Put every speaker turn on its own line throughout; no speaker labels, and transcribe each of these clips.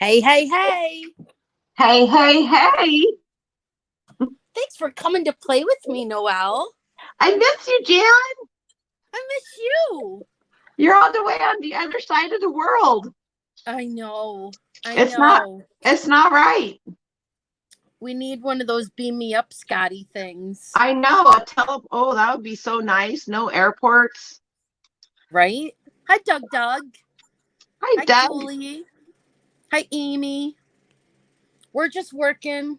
Hey, hey, hey.
Hey, hey, hey.
Thanks for coming to play with me, Noelle.
I miss you, Jan.
I miss you.
You're all the way on the other side of the world.
I know. I
It's not
know.
it's not right.
We need one of those beam me up, Scotty things.
I know. Oh, that would be so nice. No airports.
Right? Hi, Doug.
Hi,
Hi,
Doug.
Julie. Hi, Amy. We're just working,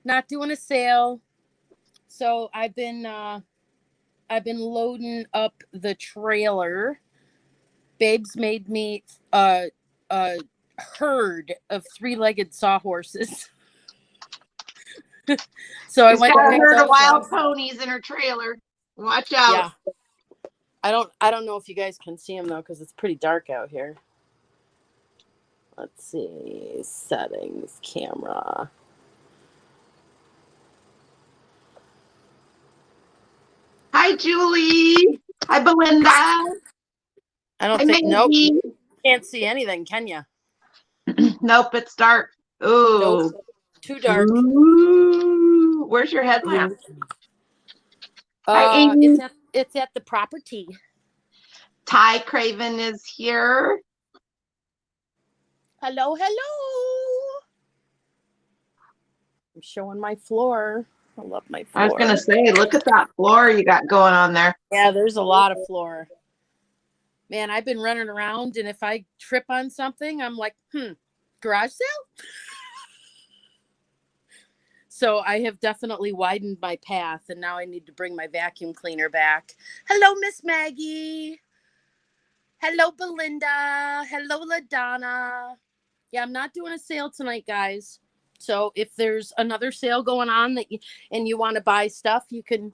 not doing a sale. So I've been loading up the trailer. Babes made me a herd of three-legged sawhorses. So
She's
I went
got
and
a
picked
herd of
those
wild
up.
ponies in her trailer. Watch out.
Yeah. I don't know if you guys can see them though, because it's pretty dark out here. Let's see. Settings, camera.
Hi, Julie. Hi, Belinda.
I don't
Hi,
think. Nope.
Maggie.
Can't see anything, can you?
Nope, it's dark.
Nope.
Ooh.
Too dark.
Ooh. Where's your headlamp? Hi, Amy.
It's at the property.
Ty Craven is here.
Hello. I'm showing my floor. I love my floor.
I was going to say, look at that floor you got going on there.
Yeah, there's a lot of floor. Man, I've been running around, and if I trip on something, I'm like, garage sale? So I have definitely widened my path, and now I need to bring my vacuum cleaner back. Hello, Miss Maggie. Hello, Belinda. Hello, LaDonna. Yeah, I'm not doing a sale tonight, guys. So if there's another sale going on that you want to buy stuff, you can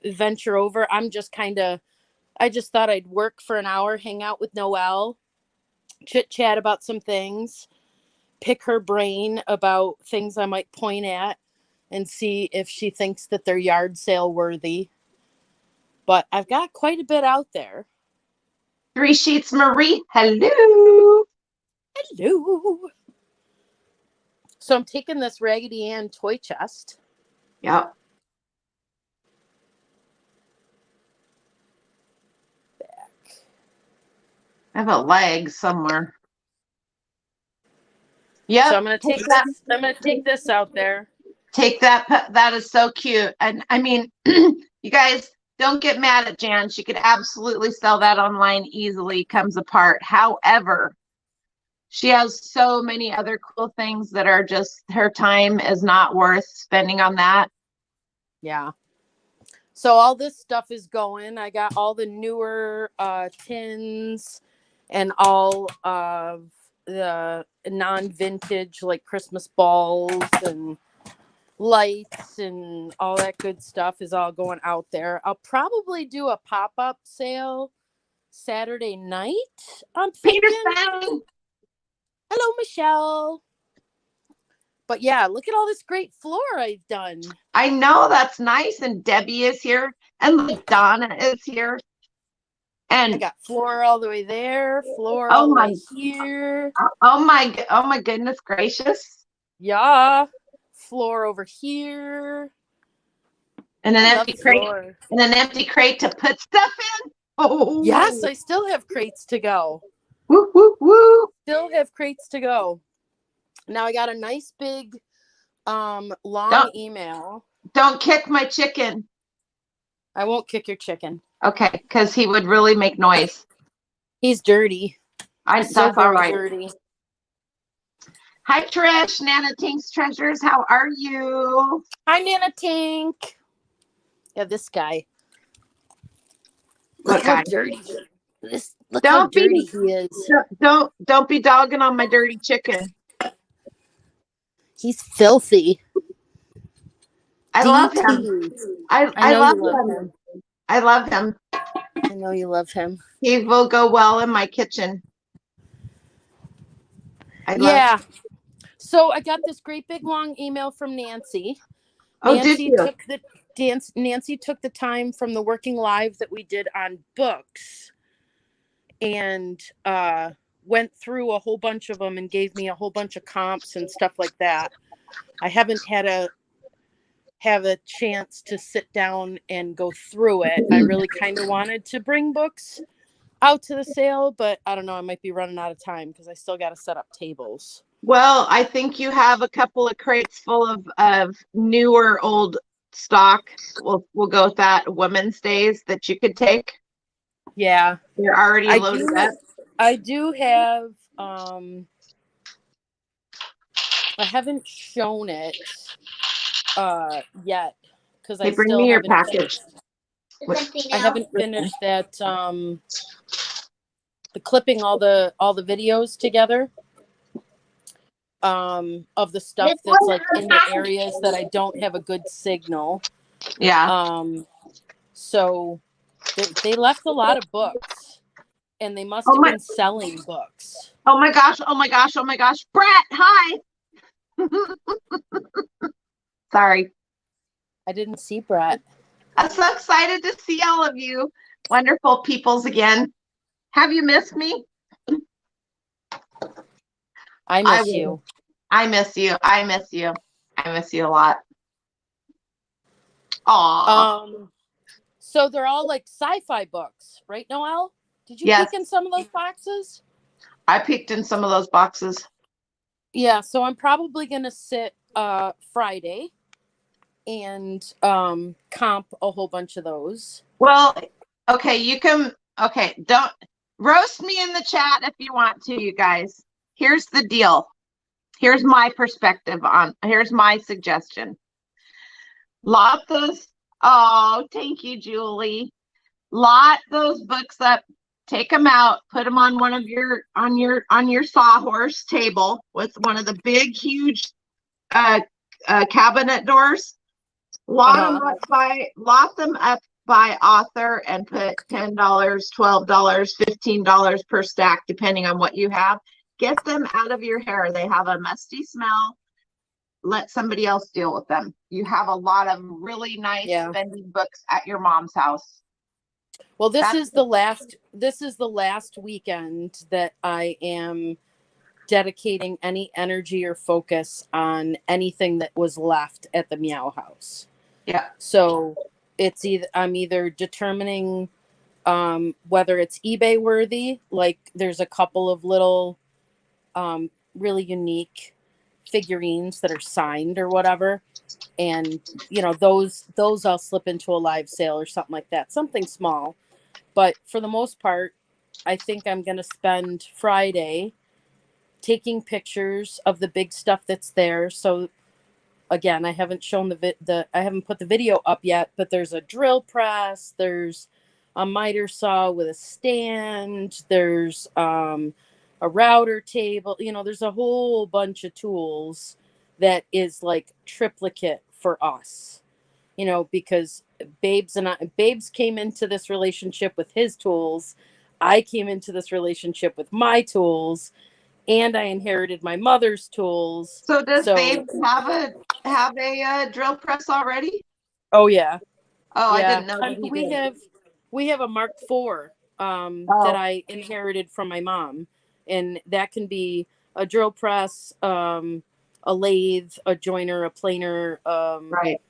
venture over. I just thought I'd work for an hour, hang out with Noelle, chit chat about some things, pick her brain about things I might point at, and see if she thinks that they're yard sale worthy. But I've got quite a bit out there.
Three Sheets Marie. Hello.
Hello. So I'm taking this Raggedy Ann toy chest.
Yep.
Back.
I have a leg somewhere. Yep.
So I'm gonna take this out there.
Take that. That is so cute. And I mean, you guys don't get mad at Jan. She could absolutely sell that online easily. Comes apart. However, she has so many other cool things that are just her time is not worth spending on that.
Yeah. So all this stuff is going. I got all the newer tins and all of the non-vintage like Christmas balls and lights and all that good stuff is all going out there. I'll probably do a pop-up sale Saturday night. I'm thinking.
Peterson.
Hello, Michelle. But yeah, look at all this great floor I've done.
I know, that's nice. And Debbie is here. And Donna is here. And
I got floor all the way there, floor all the way here.
Oh my goodness gracious.
Yeah. Floor over here.
And an empty crate. Floor. And an empty crate to put stuff in. Oh
yes, I still have crates to go.
Woo, woo, woo.
Still have crates to go. Now I got a nice big long email.
Don't kick my chicken.
I won't kick your chicken.
Okay, because he would really make noise.
He's dirty.
That's all right. Dirty. Hi, Trish. Nana Tink's Treasures. How are you?
Hi, Nana Tink. Yeah, this guy. Look how dirty. Look how dirty he is.
Don't be dogging on my dirty chicken.
He's filthy.
I love him. I love him. I love him.
I know you love him.
He will go well in my kitchen.
Yeah. So I got this great big long email from Nancy. Nancy took the time from the working live that we did on books and went through a whole bunch of them and gave me a whole bunch of comps and stuff like that. I haven't have a chance to sit down and go through it. I really kind of wanted to bring books out to the sale, but I don't know, I might be running out of time because I still got to set up tables.
Well, I think you have a couple of crates full of newer old stock. We'll go with that. Women's Days that you could take.
Yeah.
They're already loaded up.
I do have I haven't shown it yet because I
Bring
still
me your
haven't
package.
I haven't finished that the clipping all the videos together of the stuff that's like in the areas that I don't have a good signal.
Yeah. So
they left a lot of books and they must have been selling books.
Oh my gosh, oh my gosh, oh my gosh. Brett, hi. Sorry.
I didn't see Brett.
I'm so excited to see all of you wonderful peoples again. Have you missed me?
I miss you.
I miss you. I miss you. I miss you a lot. Aww.
So they're all like sci-fi books, right, Noelle? Did you peek in some of those boxes?
I peeked in some of those boxes.
Yeah, so I'm probably gonna sit Friday and comp a whole bunch of those.
Well, okay, don't roast me in the chat if you want to, you guys. Here's the deal. Here's my perspective here's my suggestion. Lot those, oh, thank you, Julie. Lot those books up, take them out, put them on one of your sawhorse table with one of the big, huge cabinet doors. Lot them up by author and put $10, $12, $15 per stack, depending on what you have. Get them out of your hair. They have a musty smell. Let somebody else deal with them. You have a lot of really nice spending books at your mom's house.
Well, this is the last weekend that I am dedicating any energy or focus on anything that was left at the Meow House.
Yeah.
So it's I'm either determining whether it's eBay worthy, like there's a couple of little really unique figurines that are signed or whatever, and those I'll slip into a live sale or something like that, something small. But for the most part, I think I'm going to spend Friday taking pictures of the big stuff that's there. So again, I haven't shown I haven't put the video up yet, but there's a drill press, there's a miter saw with a stand, there's a router table, there's a whole bunch of tools that is like triplicate for us, because Babes came into this relationship with his tools. I came into this relationship with my tools, and I inherited my mother's tools.
So does Babes have a drill press already?
Oh yeah.
Oh, yeah. I didn't know.
We have a Mark IV that I inherited from my mom. And that can be a drill press, a lathe, a joiner, a planer,
right.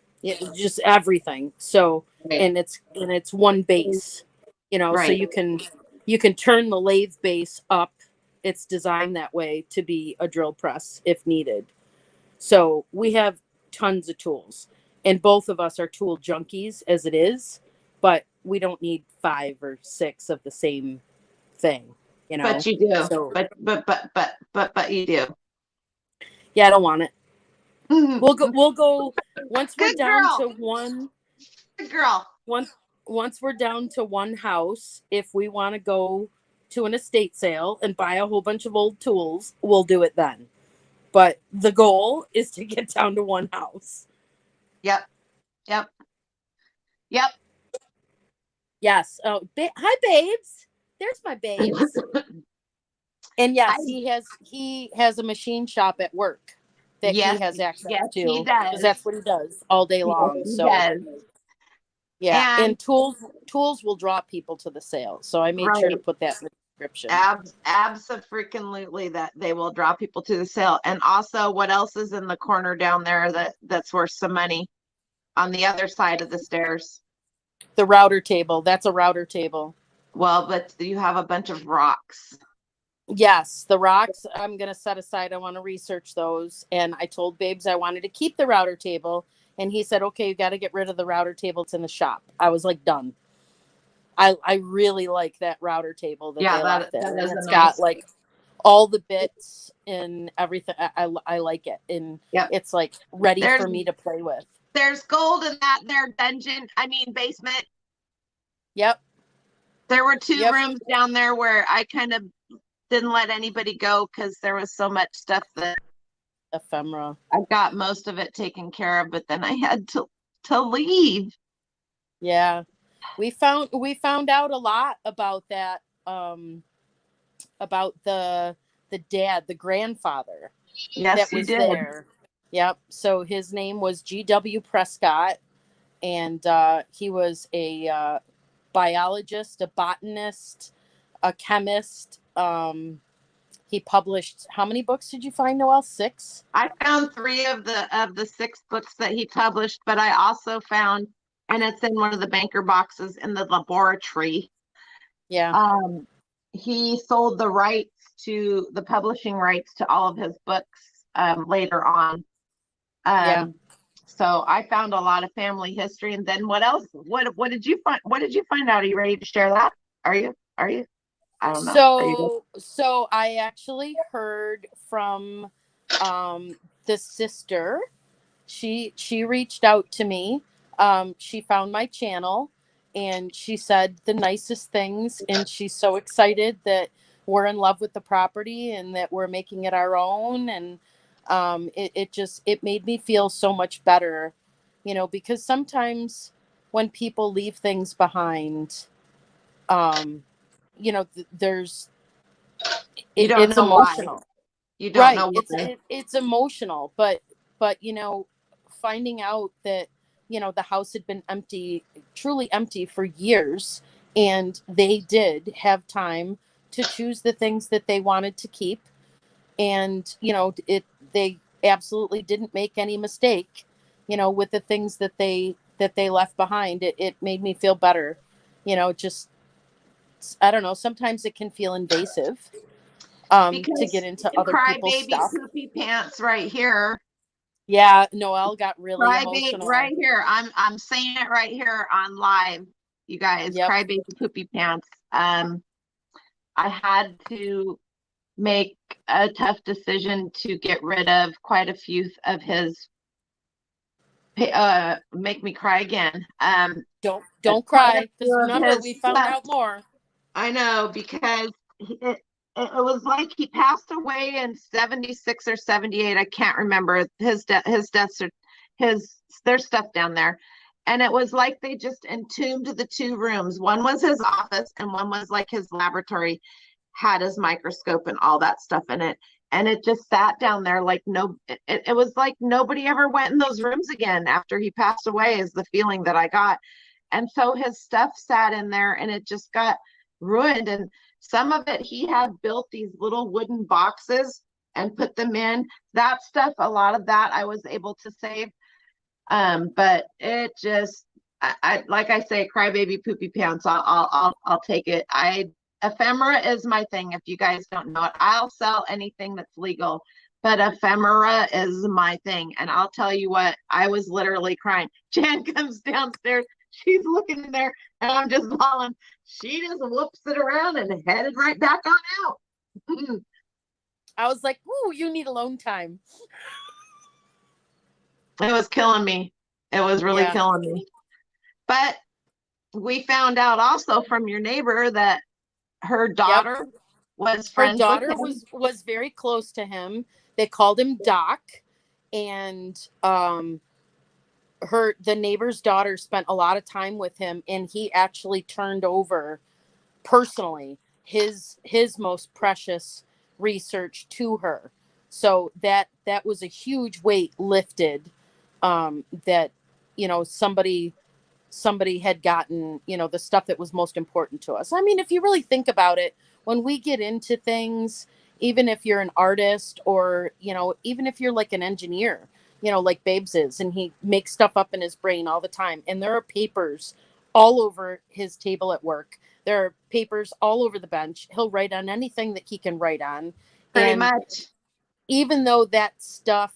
Just everything. So, right. and it's one base, right. So you can turn the lathe base up. It's designed that way to be a drill press if needed. So we have tons of tools, and both of us are tool junkies as it is, but we don't need 5 or 6 of the same thing.
But you do. So, but you do.
Yeah, I don't want it. Mm-hmm. We'll go once we're down to one.
Good girl.
Once we're down to one house, if we want to go to an estate sale and buy a whole bunch of old tools, we'll do it then. But the goal is to get down to one house.
Yep.
Yes. Oh, hi, Babes. There's my Babes. And yes, he has a machine shop at work that he has access to.
He does.
Because that's what he does all day long.
He does.
Yeah. And tools will draw people to the sale. So I made sure to put that description.
Abso-freaking-lutely that they will draw people to the sale. And also, what else is in the corner down there that's worth some money on the other side of the stairs?
The router table. That's a router table.
Well, but you have a bunch of rocks.
Yes, the rocks I'm going to set aside. I want to research those. And I told Babes I wanted to keep the router table. And he said, okay, you got to get rid of the router table. It's in the shop. I was like, done. I really like that router table that they left there.
That is
it's
nice.
got like all the bits and everything. I like it. And it's like ready for me to play with.
There's gold in that there dungeon. I mean, basement.
Yep.
There were two rooms down there where I kind of didn't let anybody go because there was so much stuff that
ephemera.
I got most of it taken care of, but then I had to leave.
Yeah. We found out a lot about that, about the dad, the grandfather.
Yes,
that was there. Yep. So his name was G.W. Prescott, and he was a biologist, a botanist, a chemist. He published, how many books did you find, Noelle? 6?
I found 3 of the 6 books that he published, but I also found, and it's in one of the banker boxes in the laboratory.
Yeah.
He sold the publishing rights to all of his books later on. So I found a lot of family history. And then what else? What did you find? What did you find out? Are you ready to share that? Are you? I don't know.
So I actually heard from the sister. She reached out to me. She found my channel and she said the nicest things, and she's so excited that we're in love with the property and that we're making it our own. And it made me feel so much better, because sometimes when people leave things behind, there's it's emotional.
Why. You don't know
why. It's emotional, but finding out that the house had been truly empty for years, and they did have time to choose the things that they wanted to keep, and they absolutely didn't make any mistake with the things that they left behind. It made me feel better. Just, I don't know, sometimes it can feel invasive to get into other people's stuff.
Poopy pants right here.
Yeah, Noelle got really emotional.
Right here. I'm saying it right here on live, you guys. Crybaby poopy pants. I had to make a tough decision to get rid of quite a few of his make me cry again.
Don't cry, because remember, we found out more.
I know, because it was like he passed away in 76 or 78. I can't remember. His deaths are there's stuff down there. And it was like they just entombed the 2 rooms. One was his office and one was like his laboratory, had his microscope and all that stuff in it. And it just sat down there like it was like nobody ever went in those rooms again after he passed away, is the feeling that I got. And so his stuff sat in there and it just got ruined. And some of it, he had built these little wooden boxes and put them in. That stuff, a lot of that I was able to save. But it just, I like I say, crybaby poopy pants. I'll take it. Ephemera is my thing. If you guys don't know it, I'll sell anything that's legal, but ephemera is my thing. And I'll tell you what, I was literally crying. Jan comes downstairs. She's looking in there and I'm just bawling. She just whoops it around and headed right back on out.
I was like, ooh, you need alone time.
It was killing me. It was really killing me. But we found out also from your neighbor that her daughter was friends with him.
was very close to him. They called him Doc, and the neighbor's daughter spent a lot of time with him, and he actually turned over personally his most precious research to her. So that was a huge weight lifted, that somebody somebody had gotten, you know, the stuff that was most important to us. I mean, if you really think about it, when we get into things, even if you're an artist or, you know, even if you're like an engineer, you know, like Babes is, and he makes stuff up in his brain all the time. And there are papers all over his table at work. There are papers all over the bench. He'll write on anything that he can write on.
Pretty
And
much.
even though that stuff,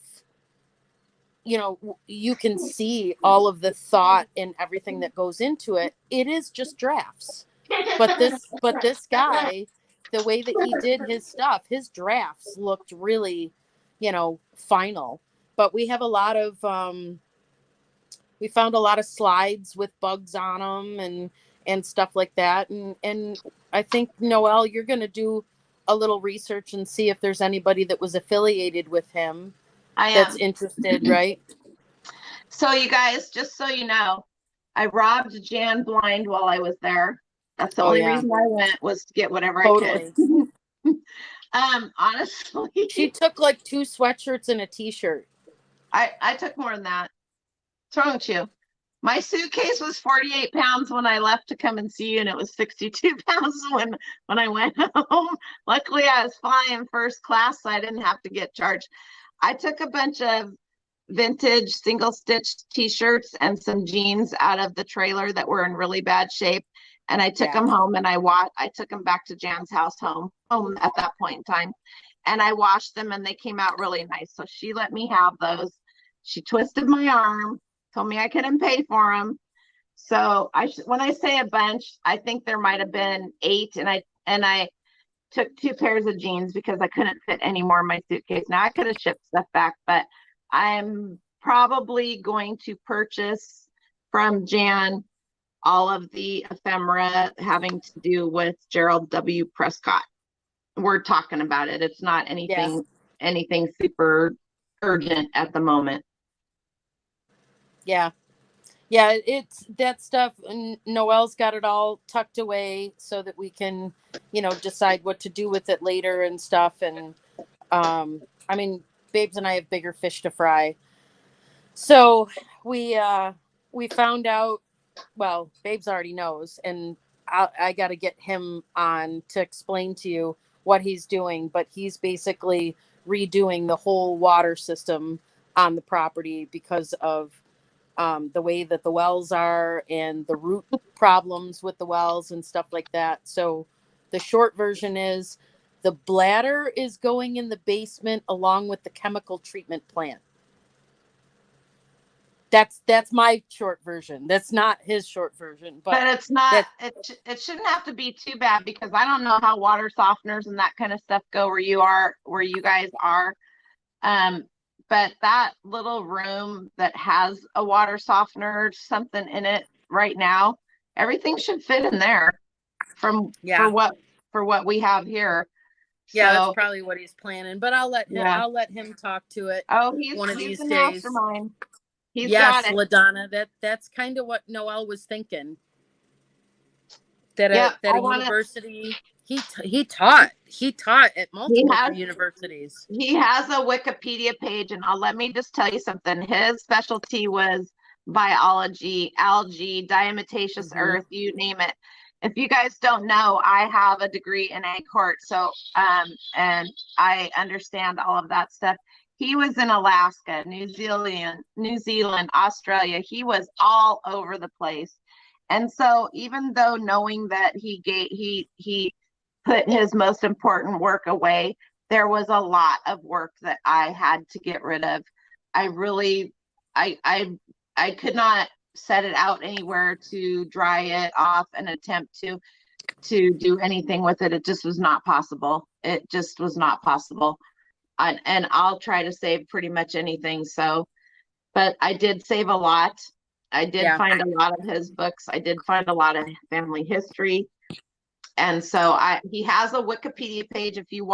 you know, you can see all of the thought and everything that goes into it, it is just drafts. But this guy, the way that he did his stuff, his drafts looked really, you know, final. But we have a lot of we found a lot of slides with bugs on them and stuff like that. And I think, Noelle, you're going to do a little research and see if there's anybody that was affiliated with him that's interested, right?
So you guys, just so you know, I robbed Jan blind while I was there. That's the only reason I went, was to get whatever I could. Honestly,
she took like 2 sweatshirts and a t-shirt.
I took more than that. What's wrong with you? My suitcase was 48 pounds when I left to come and see you, and it was 62 pounds when I went home. Luckily, I was flying first class, so I didn't have to get charged. I took a bunch of vintage single stitch t-shirts and some jeans out of the trailer that were in really bad shape, and I took them home, and I took them back to Jan's house home at that point in time, and I washed them, and they came out really nice. So she let me have those. She twisted my arm, told me I couldn't pay for them. So when I say a bunch, I think there might have been 8, and I took 2 pairs of jeans because I couldn't fit any more in my suitcase. Now I could have shipped stuff back, but I'm probably going to purchase from Jan all of the ephemera having to do with Gerald W. Prescott. We're talking about it. It's not anything super urgent at the moment.
Yeah, it's that stuff. And Noelle's got it all tucked away so that we can, you know, decide what to do with it later and stuff. And I mean, Babes and I have bigger fish to fry. So we found out, well, Babes already knows, and I got to get him on to explain to you what he's doing. But he's basically redoing the whole water system on the property because of the way that the wells are and the root problems with the wells and stuff like that. So the short version is the bladder is going in the basement along with the chemical treatment plant. That's my short version. That's not his short version,
but it's not. It shouldn't have to be too bad, because I don't know how water softeners and that kind of stuff go where you guys are. But that little room that has a water softener, something in it right now, everything should fit in there for what we have here.
Yeah, so that's probably what he's planning. But I'll let him talk to it.
Oh, he's one of these days. Mastermind. He's got it.
LaDonna, that's kind of what Noelle was thinking. That a university. He taught at multiple universities.
He has a Wikipedia page, and let me just tell you something. His specialty was biology, algae, diatomaceous earth, you name it. If you guys don't know, I have a degree in egg court, so and I understand all of that stuff. He was in Alaska, New Zealand, Australia. He was all over the place. And so even though knowing that he put his most important work away, there was a lot of work that I had to get rid of. I could not set it out anywhere to dry it off and attempt to do anything with it. It just was not possible. It just was not possible. And I'll try to save pretty much anything. So, but I did save a lot. I did find a lot of his books. I did find a lot of family history. And so he has a Wikipedia page. If you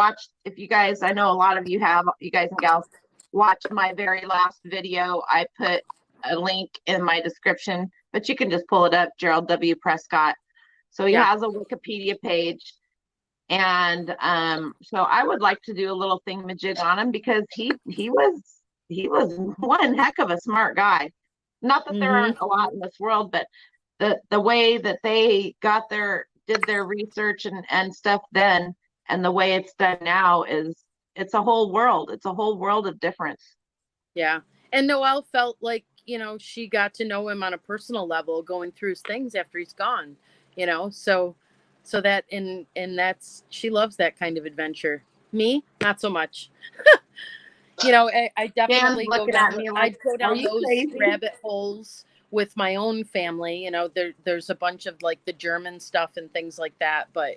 guys, I know a lot of you guys and gals watched my very last video. I put a link in my description, but you can just pull it up, Gerald W. Prescott. So he has a Wikipedia page. And so I would like to do a little thingamajig on him, because he was one heck of a smart guy. Not that there
Mm-hmm.
aren't a lot in this world, but the way that they did their research and stuff then, and the way it's done now is it's a whole world. It's a whole world of difference.
Yeah. And Noelle felt like, she got to know him on a personal level going through his things after he's gone, so that and that's she loves that kind of adventure. Me, not so much. I
Dan's
definitely
looking at me like,
I'd go
are
down
you
those
crazy?
rabbit holes with my own family. There's a bunch of like the German stuff and things like that, but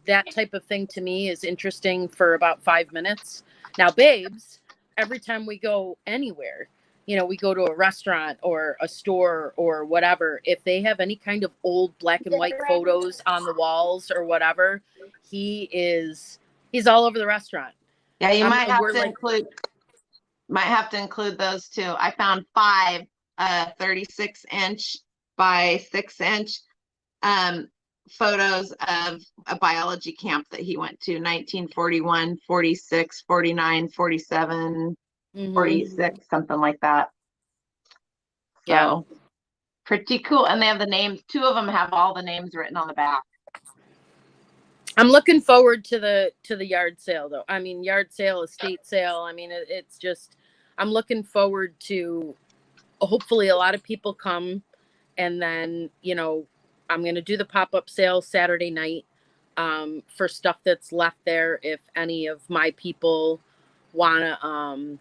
that type of thing to me is interesting for about 5 minutes. Now, babes, every time we go anywhere, we go to a restaurant or a store or whatever, if they have any kind of old black and white photos on the walls or whatever, he's all over the restaurant.
Yeah, you
We're like,
might have to include those too. I found 5 36-inch by 6-inch photos of a biology camp that he went to, 1941, 46, 49, 47,
mm-hmm.
46, something like that.
Yeah.
So pretty cool. And they have the names. 2 of them have all the names written on the back.
I'm looking forward to the yard sale though. I mean, yard sale, estate sale. I mean, it's just, I'm looking forward to, hopefully a lot of people come, and then, I'm going to do the pop-up sale Saturday night for stuff that's left there. If any of my people want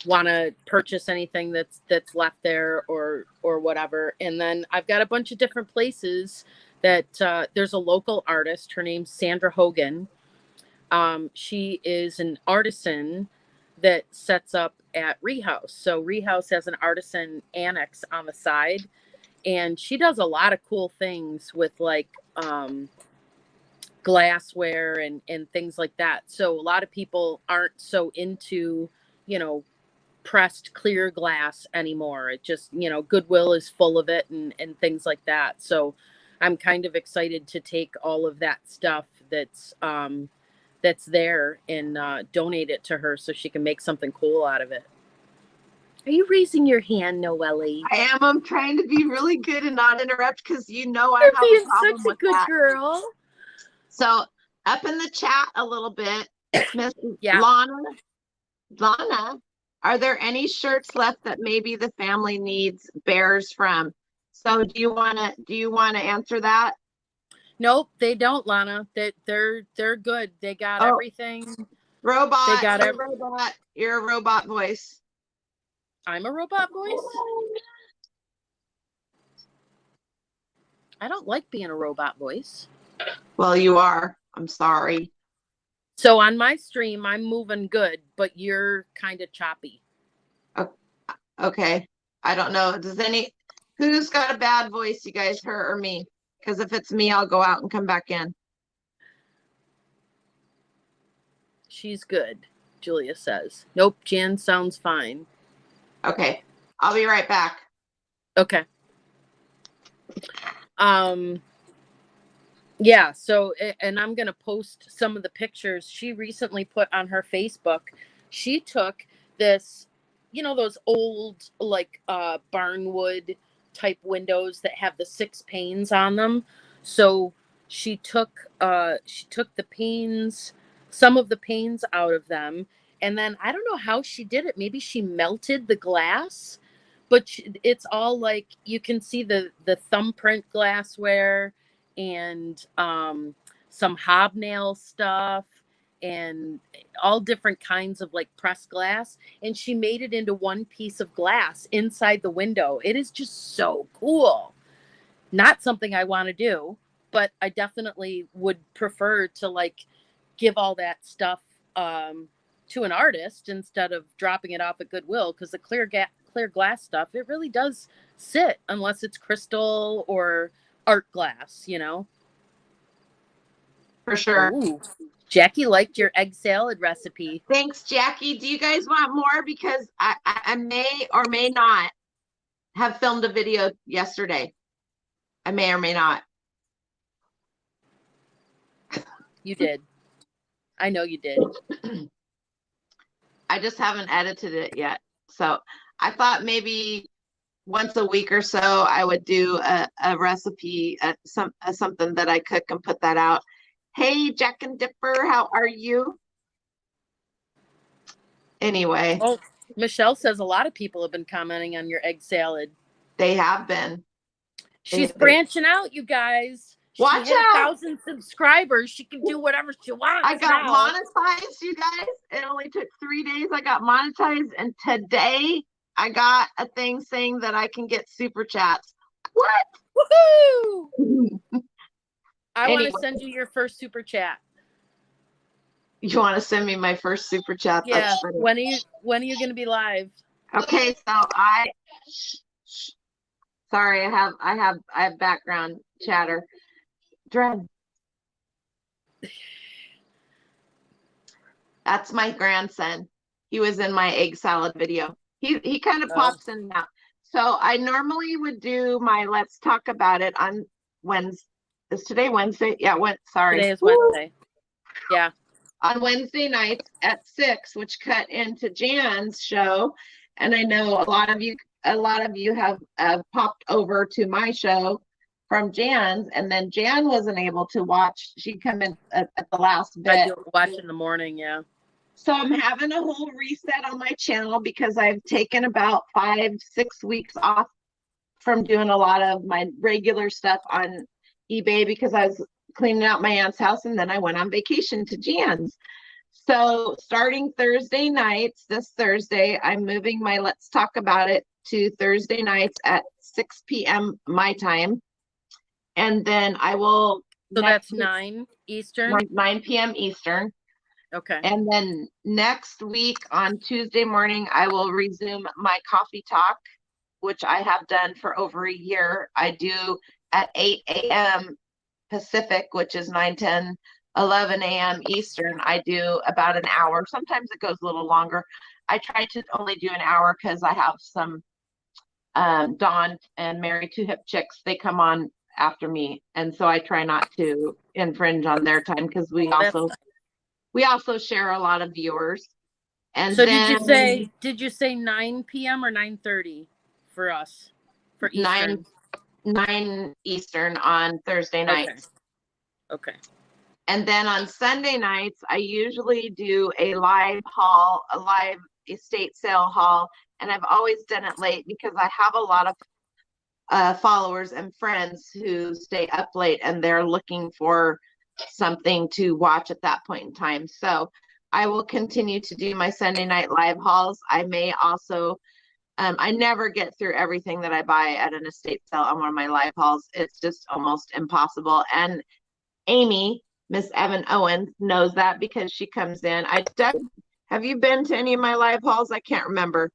to purchase anything that's left there or whatever. And then I've got a bunch of different places that there's a local artist. Her name's Sandra Hogan. She is an artisan that sets up at Rehouse. So Rehouse has an artisan annex on the side, and she does a lot of cool things with like glassware and things like that. So a lot of people aren't so into, pressed clear glass anymore. It just, Goodwill is full of it and things like that. So I'm kind of excited to take all of that stuff that's there and donate it to her so she can make something cool out of it. Are you raising your hand, Noelle?
I am. I'm trying to be really good and not interrupt because I
You're
have
being
a problem
such a
with
good
that.
girl.
So up in the chat a little bit, Miss
Yeah.
Lana, are there any shirts left that maybe the family needs bears from? So do you want to answer that?
Nope, they don't, Lana. They're good. They got everything.
Robot.
They got
robot. You're a robot voice.
I'm a robot voice. I don't like being a robot voice.
Well, you are. I'm sorry.
So on my stream, I'm moving good, but you're kind of choppy.
Okay. I don't know. Who's got a bad voice, you guys, her or me? Because if it's me, I'll go out and come back in.
She's good, Julia says. Nope, Jan sounds fine.
Okay. I'll be right back.
Okay. Yeah, so, and I'm going to post some of the pictures she recently put on her Facebook. She took this, those old like barnwood type windows that have the 6 panes on them. So she took the panes, some of the panes out of them, and then I don't know how she did it. Maybe she melted the glass, but it's all like you can see the thumbprint glassware and some hobnail stuff and all different kinds of like pressed glass, and she made it into one piece of glass inside the window. It is just so cool. Not something I want to do, but I definitely would prefer to like give all that stuff to an artist instead of dropping it off at Goodwill, because the clear glass stuff, it really does sit unless it's crystal or art glass,
For sure.
Ooh. Jackie liked your egg salad recipe.
Thanks, Jackie. Do you guys want more? Because I may or may not have filmed a video yesterday. I may or may not.
You did. I know you did.
I just haven't edited it yet. So I thought maybe once a week or so I would do a recipe, something that I cook and put that out. Hey, Jack and Dipper, how are you? Anyway,
Oh, Michelle says a lot of people have been commenting on your egg salad.
they have been.
She's branching out, you guys.
Watch
she hit
out.
1,000 subscribers. She can do whatever she wants.
I got monetized, you guys. It only took 3 days. I got monetized, and today I got a thing saying that I can get super chats. What?
Woohoo! I
Anyway,
want to send you your first super chat.
You want to send me my first super chat?
Yeah. When are you going to be live?
Okay, so sorry, I have background chatter. Dread. That's my grandson. He was in my egg salad video. He kind of pops in now. So I normally would do my Let's Talk About It on Wednesday. Is today Wednesday? Yeah, sorry.
Today is Wednesday. Yeah.
On Wednesday nights at 6, which cut into Jan's show. And I know a lot of you have popped over to my show from Jan's, and then Jan wasn't able to watch. She'd come in at the last bit.
I do watch in the morning, yeah.
So I'm having a whole reset on my channel because I've taken about 5-6 weeks off from doing a lot of my regular stuff on eBay because I was cleaning out my aunt's house, and then I went on vacation to Jan's. So starting Thursday nights, this Thursday, I'm moving my Let's Talk About It to Thursday nights at 6 p.m. my time. And then I will.
So that's 9 Eastern?
9 p.m. Eastern.
Okay.
And then next week on Tuesday morning, I will resume my coffee talk, which I have done for over a year. I do at 8 a.m. Pacific, which is 9, 10, 11 a.m. Eastern. I do about an hour. Sometimes it goes a little longer. I try to only do an hour because I have some Dawn and Mary Two Hip Chicks. They come on after me, and so I try not to infringe on their time because we also share a lot of viewers. And
so
then,
did you say 9 p.m. or 9:30 for us? For Eastern?
9 Eastern on Thursday nights.
Okay.
And then on Sunday nights, I usually do a live haul, a live estate sale haul. And I've always done it late because I have a lot of followers and friends who stay up late and they're looking for something to watch at that point in time. So I will continue to do my Sunday night live hauls. I may also, I never get through everything that I buy at an estate sale on one of my live hauls. It's just almost impossible. And Amy, Miss Evan Owens, knows that because she comes in. Have you been to any of my live hauls? I can't remember.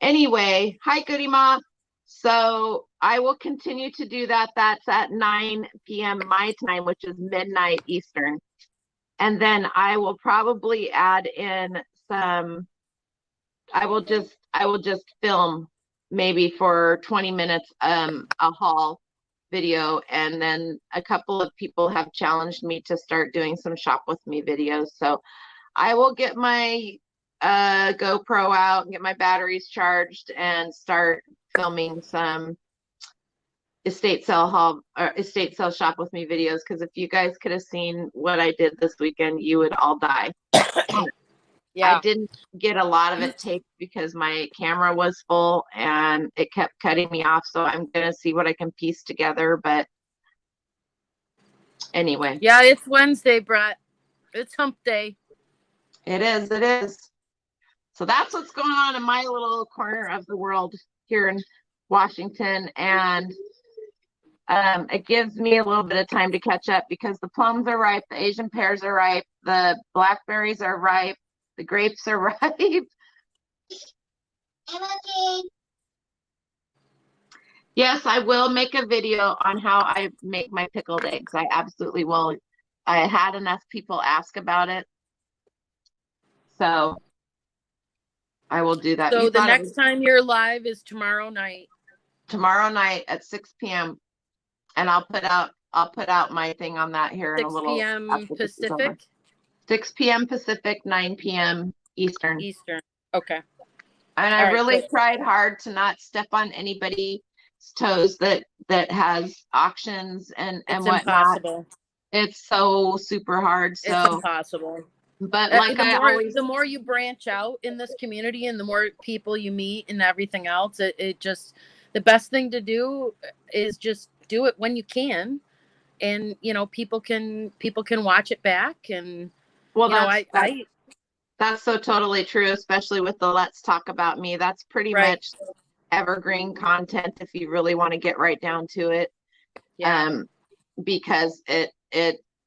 Anyway, hi, Goody Ma. So I will continue to do that. That's at 9 p.m. my time, which is midnight Eastern. And then I will probably add in some, I will just film maybe for 20 minutes a haul video. And then a couple of people have challenged me to start doing some shop with me videos. So I will get my GoPro out and get my batteries charged and start filming some estate sale haul or estate sale shop with me videos, because if you guys could have seen what I did this weekend, you would all die. Yeah. I didn't get a lot of it taped because my camera was full and it kept cutting me off, so I'm gonna see what I can piece together. But anyway,
yeah, it's Wednesday, Brett. It's hump day.
It is. So that's what's going on in my little corner of the world here in Washington. And it gives me a little bit of time to catch up because the plums are ripe, the Asian pears are ripe, the blackberries are ripe, the grapes are ripe. Yes, I will make a video on how I make my pickled eggs. I absolutely will. I had enough people ask about it, so I will do that.
So the next time you're live is tomorrow night.
Tomorrow night at 6 p.m. And I'll put out my thing on that here in a little.
6 p.m. Pacific.
6 p.m. Pacific, 9 p.m. Eastern.
Okay.
And
All
I
right,
really
good.
tried hard to not step on anybody's toes that has auctions and
It's
whatnot.
impossible.
It's so super hard.
It's
So,
impossible.
but like
The
I
more
always,
the more you branch out in this community and the more people you meet and everything else, it just the best thing to do is just do it when you can. And people can watch it back. And
well,
you know,
that's so totally true, especially with the Let's Talk About Me. That's pretty
right.
much evergreen content if you really want to get right down to it.
Yeah.
Because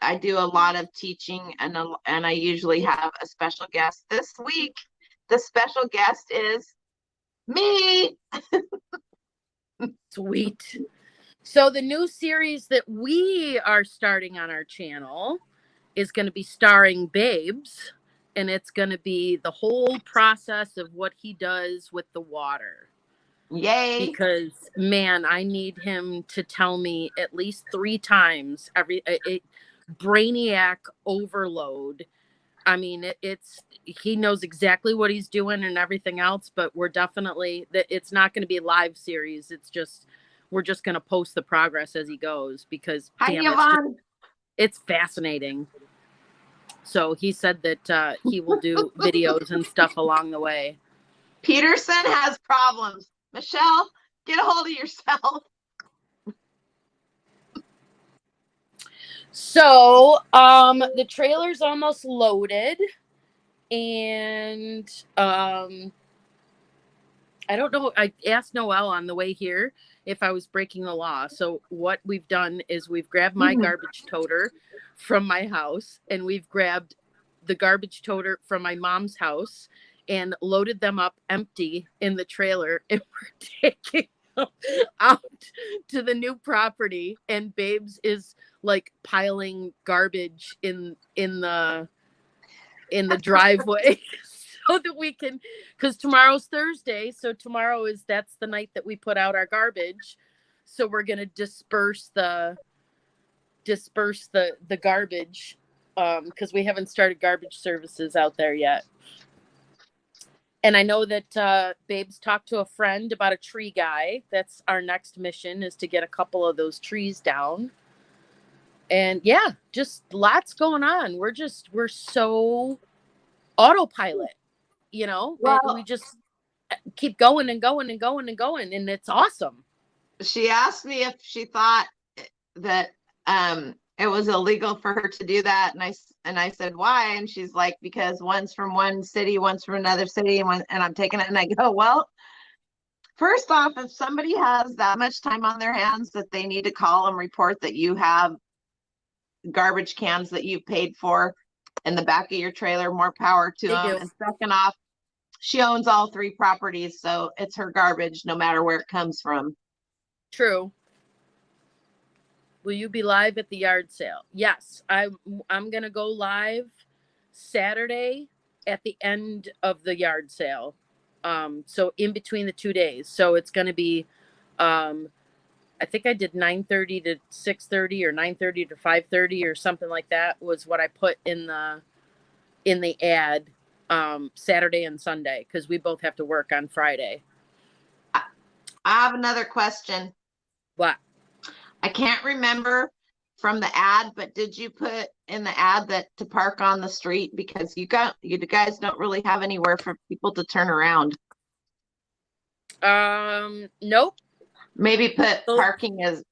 I do a lot of teaching and I usually have a special guest. This week, the special guest is me.
Sweet. So the new series that we are starting on our channel is going to be starring Babes, and it's going to be the whole process of what he does with the water.
Yay.
Because man, I need him to tell me at least 3 times brainiac overload. I mean, it's he knows exactly what he's doing and everything else, but we're definitely that it's not going to be a live series. It's just we're just going to post the progress as he goes because
Hi,
damn,
Yvonne.
it's fascinating. So he said that he will do videos and stuff along the way.
Peterson has problems. Michelle, get a hold of yourself.
So the trailer's almost loaded, and I don't know. I asked Noelle on the way here if I was breaking the law. So what we've done is we've grabbed my garbage toter from my house, and we've grabbed the garbage toter from my mom's house and loaded them up empty in the trailer, and we're taking them out to the new property. And Babes is like piling garbage in the driveway. So that we can, because tomorrow's Thursday, so that's the night that we put out our garbage. So we're gonna disperse the garbage, because we haven't started garbage services out there yet. And I know that Babes talked to a friend about a tree guy. That's our next mission, is to get a couple of those trees down. And yeah, just lots going on. We're so autopilot.
Well,
We just keep going and going and going and going, and it's awesome.
she asked me if she thought that it was illegal for her to do that, and I said why, and she's like, because one's from one city, one's from another city, and I'm taking it, and I go, well, first off, if somebody has that much time on their hands that they need to call and report that you have garbage cans that you paid for in the back of your trailer, more power to
They
them.
do.
And second off, she owns all 3 properties, so it's her garbage no matter where it comes from.
True. Will you be live at the yard sale? Yes, I'm gonna go live Saturday at the end of the yard sale. So in between the 2 days. So it's gonna be I think I did 9:30 to 6:30 or 9:30 to 5:30 or something like that was what I put in the ad, Saturday and Sunday, because we both have to work on Friday.
I have another question.
What?
I can't remember from the ad, but did you put in the ad that to park on the street, because you guys don't really have anywhere for people to turn around?
Nope.
Maybe put parking is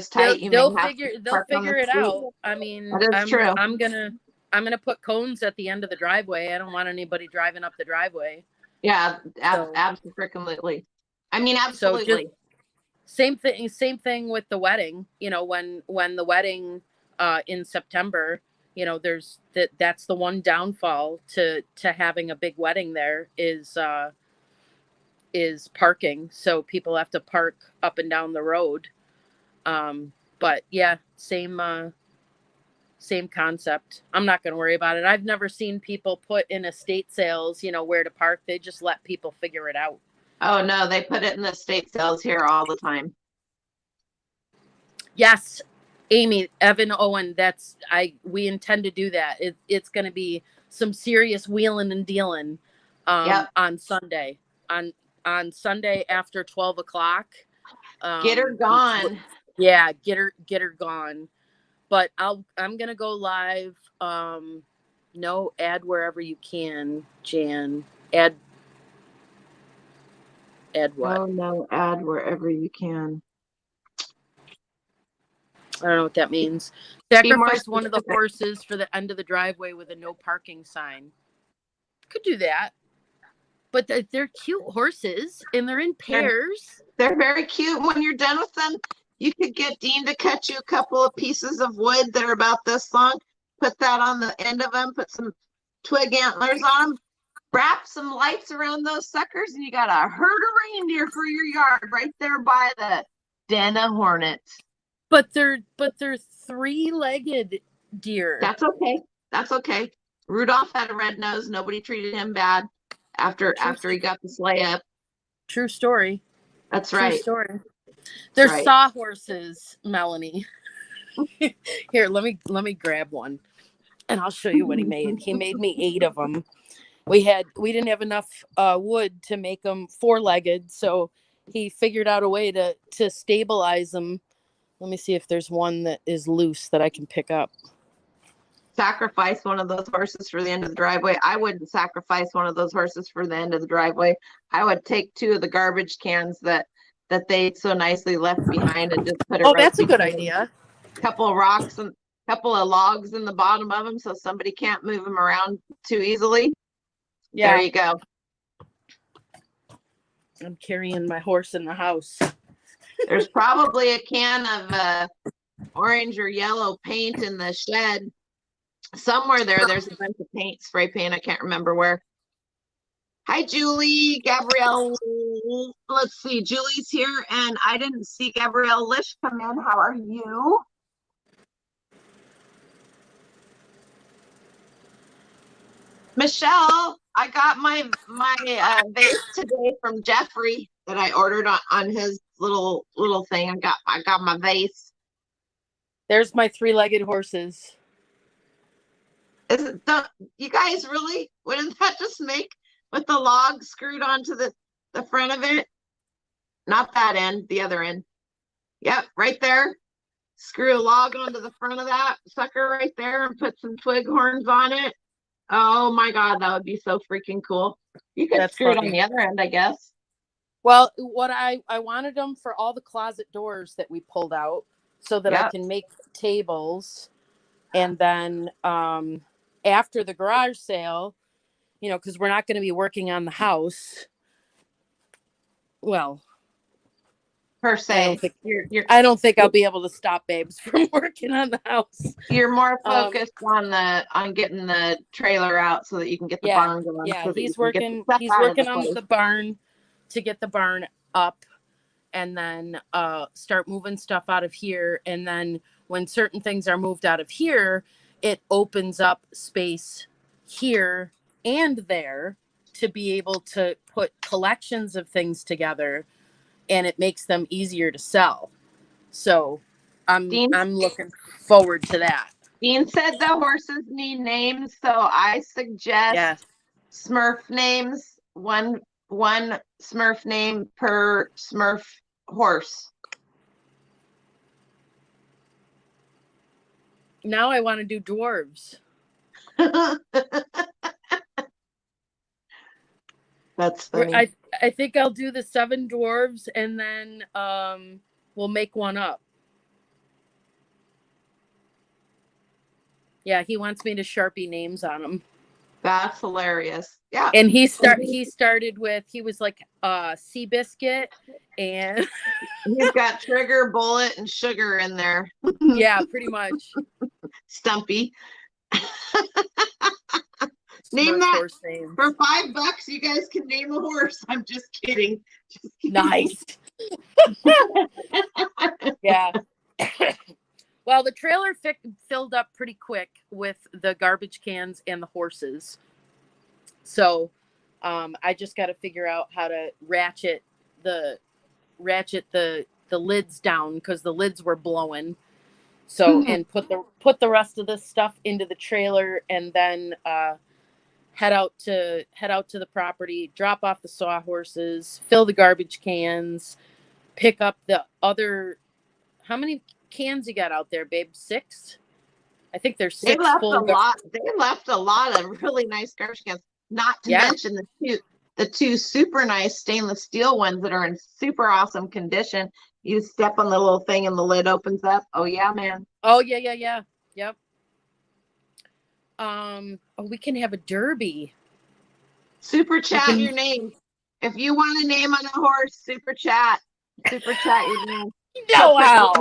tight. You may
They'll
have
figure
to park on the
it
street.
out. I mean,
That is true.
I'm gonna put cones at the end of the driveway. I don't want anybody driving up the driveway.
Yeah,
So-
absolutely. I mean,
So
absolutely.
same thing with the wedding. When the wedding in September, there's that's the one downfall to having a big wedding there is parking. So people have to park up and down the road. But yeah, same concept. I'm not going to worry about it. I've never seen people put in estate sales, where to park. They just let people figure it out.
Oh no, they put it in the estate sales here all the time.
Yes, Amy, Evan, Owen, we intend to do that. It's going to be some serious wheeling and dealing
Yep.
on Sunday. on Sunday after 12 o'clock.
Get her gone.
Yeah, get her gone. But I'm gonna go live. No, add wherever you can, Jan. Add what?
Oh no, add wherever you can.
I don't know what that means. Sacrifice one of the horses for the end of the driveway with a no parking sign. Could do that. But they're cute horses and they're in pairs.
They're very cute. When you're done with them, you could get Dean to cut you a couple of pieces of wood that are about this long. Put that on the end of them. Put some twig antlers on them. Wrap some lights around those suckers, and you got a herd of reindeer for your yard right there by the den of hornets.
But they're three-legged deer.
That's okay. That's okay. Rudolph had a red nose. Nobody treated him bad after he got the sleigh up.
True story.
That's right.
True story. They're sawhorses, Melanie. Here, let me grab one, and I'll show you what he made. He made me 8 of them. We didn't have enough wood to make them 4-legged, so he figured out a way to stabilize them. Let me see if there's one that is loose that I can pick up.
Sacrifice one of those horses for the end of the driveway. I wouldn't sacrifice one of those horses for the end of the driveway. I would take 2 of the garbage cans that they so nicely left behind and just put
Oh, that's a good idea.
A couple of rocks and a couple of logs in the bottom of them so somebody can't move them around too easily. Yeah. There you go.
I'm carrying my horse in the house.
There's probably a can of orange or yellow paint in the shed. Somewhere there's a bunch of paint, spray paint. I can't remember where. Hi, Julie, Gabrielle. Let's see. Julie's here, and I didn't see Gabrielle Lish come in. How are you? Michelle, I got my vase today from Jeffrey that I ordered on his little thing. I got my vase.
There's my 3-legged horses.
You guys really? Wouldn't that just make with the log screwed onto the front of it? Not that end, the other end. Yep, right there. Screw a log onto the front of that sucker right there and put some twig horns on it. Oh my God, that would be so freaking cool. You could screw it on the other end, I guess.
Well, what I wanted them for all the closet doors that we pulled out so that I can make tables. And then after the garage sale, because we're not going to be working on the house. Well,
per se,
I don't think I'll be able to stop Babes from working on the house.
You're more focused on getting the trailer out so that you can get the barn going.
Yeah,
so
he's working on the barn to get the barn up, and then start moving stuff out of here. And then when certain things are moved out of here, it opens up space here and there to be able to put collections of things together, and it makes them easier to sell. So I'm looking forward to that.
Dean said the horses need names, so I suggest Smurf names. One Smurf name per Smurf horse.
Now I want to do dwarves.
That's funny.
I think I'll do the 7 dwarves, and then we'll make one up. Yeah, he wants me to Sharpie names on them.
That's hilarious. Yeah.
And he started with, he was like Seabiscuit, and
he's got Trigger, Bullet, and Sugar in there.
Yeah, pretty much.
Stumpy. Name that for $5. You guys can name a horse. I'm just kidding.
Nice. Yeah. Well, the trailer filled up pretty quick with the garbage cans and the horses. So I just got to figure out how to ratchet the lids down, because the lids were blowing. So and put the rest of the stuff into the trailer, and then head out to the property, drop off the sawhorses, fill the garbage cans, pick up the other. How many cans you got out there, babe? 6? I think there's
They
6
left a
full.
lot. They left a lot of really nice garbage cans. Not to
Yeah.
mention the two super nice stainless steel ones that are in super awesome condition. You step on the little thing and the lid opens up. Oh yeah, man.
Oh yeah. Yep. Oh, we can have a derby.
Super chat your names. If you want a name on a horse, super chat your name.
No, how?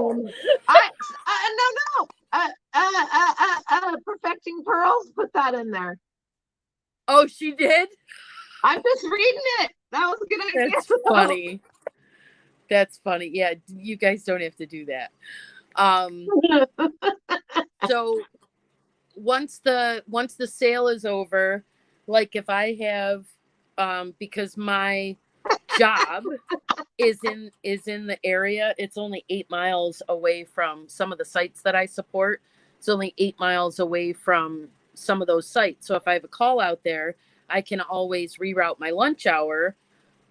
Perfecting Pearls put that in there.
Oh, she did?
I'm just reading it. That was a good idea.
That's funny. That's funny. Yeah, you guys don't have to do that. So once the sale is over, like if I have because my job is in the area, it's only 8 miles away from some of the sites that I support. It's only 8 miles away from some of those sites. So if I have a call out there, I can always reroute my lunch hour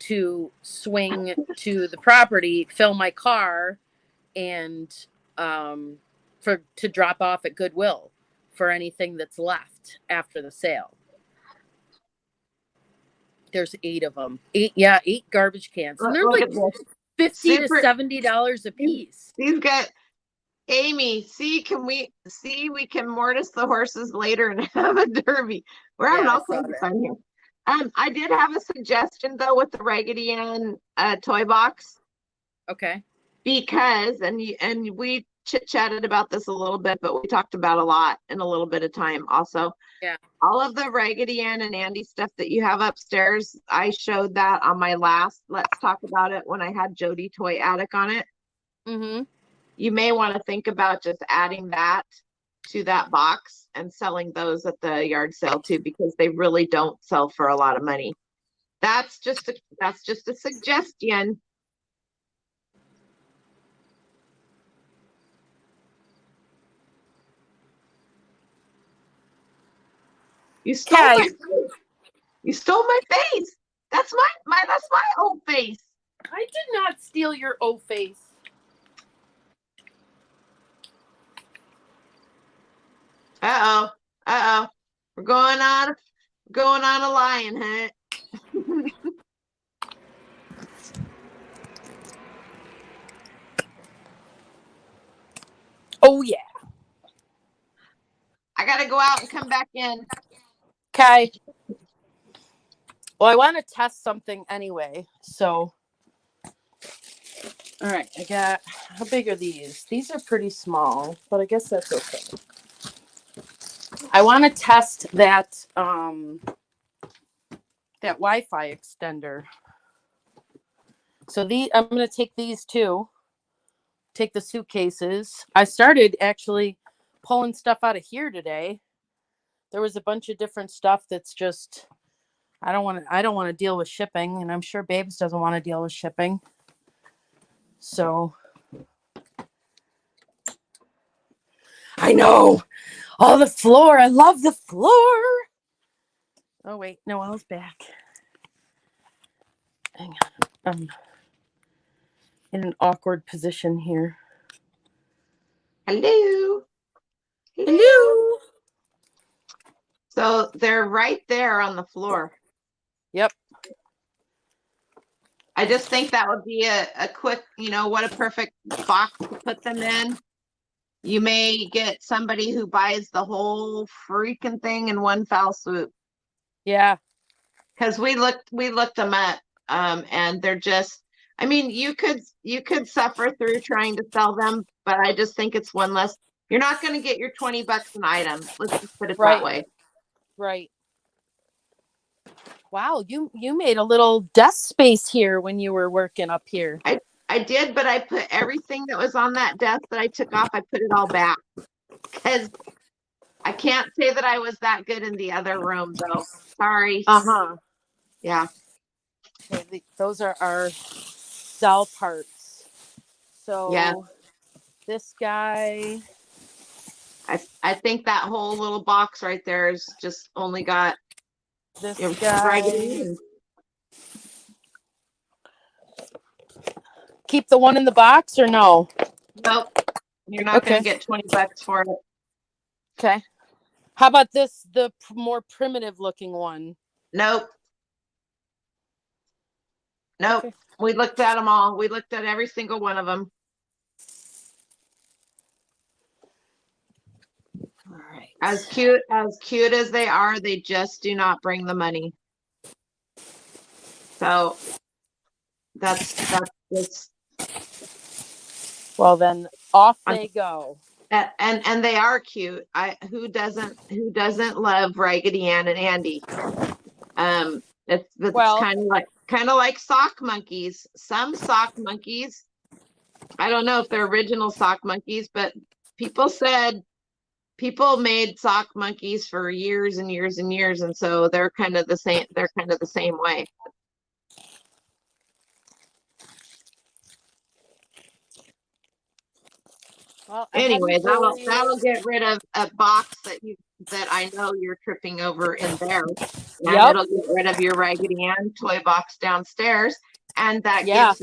to swing to the property, fill my car, and to drop off at Goodwill for anything that's left after the sale. There's 8 of them. 8 garbage cans. And they're like $50 to $70 a piece.
These got Amy. We can mortise the horses later and have a derby. We're having all kinds of fun here. I did have a suggestion though with the Raggedy Ann toy box.
Okay.
Because and we chit-chatted about this a little bit, but we talked about a lot in a little bit of time also.
Yeah.
All of the Raggedy Ann and Andy stuff that you have upstairs, I showed that on my last Let's Talk About It when I had Jody Toy Attic on it.
Mm-hmm.
You may want to think about just adding that to that box and selling those at the yard sale too, because they really don't sell for a lot of money. That's just a suggestion. You stole my face. You stole my face. That's my old face.
I did not steal your old face.
Uh-oh. We're going on a lion hunt.
Oh yeah.
I gotta go out and come back in.
Okay. Well, I want to test something anyway. So, all right, I got, how big are these? These are pretty small, but I guess that's okay. I want to test that Wi-Fi extender. So I'm going to take these two, take the suitcases. I started actually pulling stuff out of here today. There was a bunch of different stuff that's just, I don't want to deal with shipping, and I'm sure Babes doesn't want to deal with shipping. So I know. Oh, the floor. I love the floor. Oh, wait. Noelle's back. Hang on. I'm in an awkward position here.
Hello.
Hello.
So they're right there on the floor.
Yep.
I just think that would be a quick, what a perfect box to put them in. You may get somebody who buys the whole freaking thing in one foul swoop.
Yeah.
Because we looked them up, and they're just, I mean, you could suffer through trying to sell them, but I just think it's one less. You're not going to get your $20 an item. Let's just put it that way.
Right. Wow, you made a little desk space here when you were working up here.
I did, but I put everything that was on that desk that I took off, I put it all back. Because I can't say that I was that good in the other room, though. Sorry.
Uh-huh.
Yeah.
Okay, those are our cell parts. So
yeah.
This guy.
I think that whole little box right there is just only got
This
Your
guy.
Raggedy Ann.
Keep the one in the box or no?
Nope. You're not
Okay.
going to get $20 for it.
Okay. How about this, the more primitive looking one?
Nope. Nope.
Okay.
We looked at them all. We looked at every single one of them.
All right.
As cute as they are, they just do not bring the money. So that's
Well, then off they go.
and they are cute. Who doesn't love Raggedy Ann and Andy? It's
Well-
kind of like sock monkeys. Some sock monkeys, I don't know if they're original sock monkeys, but people made sock monkeys for years and years and years, and so they're kind of the same way.
Well, I
Anyway,
haven't really-
that'll get rid of a box that I know you're tripping over in there. And
Yep.
it'll get rid of your Raggedy Ann toy box downstairs. And that
Yeah.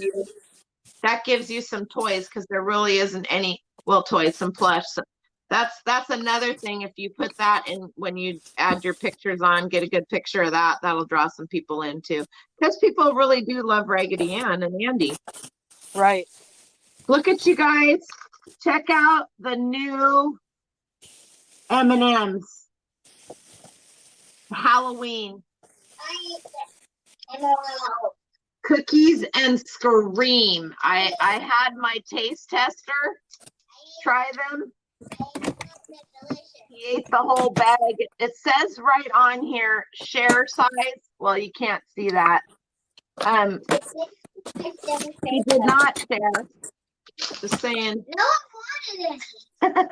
gives you some toys, because there really isn't any, well, toys, some plush. So that's another thing. If you put that in when you add your pictures on, get a good picture of that, that'll draw some people in too. Because people really do love Raggedy Ann and Andy.
Right.
Look at you guys. Check out the new M&Ms. Halloween. Cookies and Scream. I had my taste tester try them. He ate the whole bag. It says right on here, share size. Well, you can't see that. He did not share. Just saying.
No one wanted it.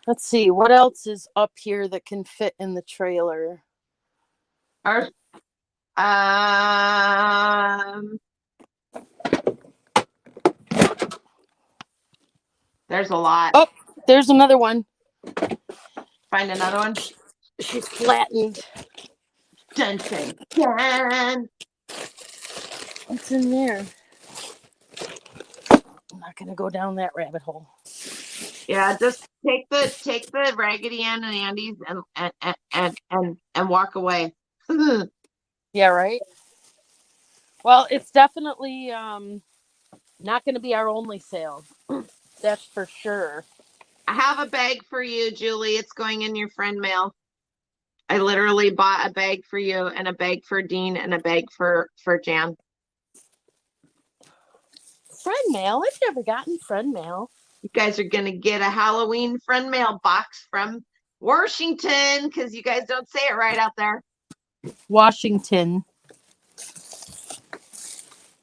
Let's see what else is up here that can fit in the trailer.
There's a lot.
Oh, there's another one.
Find another one.
She's flattened.
Dun, dun, dun.
What's in there? I'm not gonna go down that rabbit hole.
Yeah, just take the Raggedy Ann and Andy's and walk away.
Yeah, right. Well, it's definitely not going to be our only sale. That's for sure.
I have a bag for you, Julie. It's going in your friend mail. I literally bought a bag for you and a bag for Dean and a bag for Jan.
Friend mail? I've never gotten friend mail.
You guys are going to get a Halloween friend mail box from Washington, because you guys don't say it right out there.
Washington.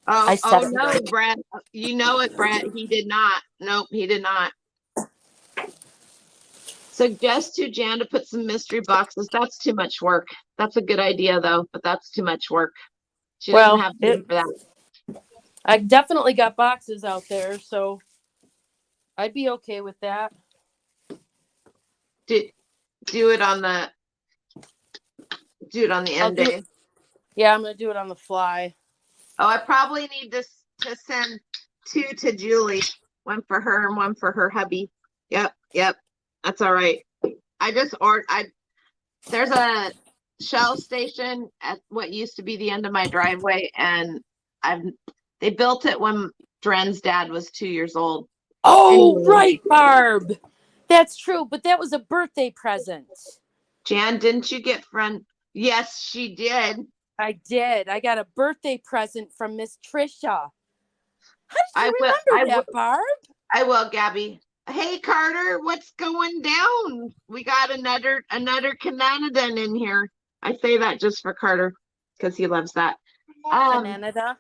Oh no, right. Brett. You know it, Brett. He did not. Nope, he did not. Suggest to Jan to put some mystery boxes. That's too much work. That's a good idea, though, but that's too much work. She doesn't have time for that.
I definitely got boxes out there, so I'd be okay with that.
Do it on the end day.
Yeah, I'm gonna do it on the fly.
Oh, I probably need to send 2 to Julie. One for her and one for her hubby. Yep. That's all right. I just ordered. There's a Shell station at what used to be the end of my driveway, and they built it when Dren's dad was 2 years old.
Oh,
Anyway.
right, Barb. That's true, but that was a birthday present.
Jan, didn't you get friend? Yes, she did.
I did. I got a birthday present from Miss Trisha. How did you remember that, Barb?
I will, Gabby. Hey, Carter, what's going down? We got another Canadian in here. I say that just for Carter because he loves that.
Canada.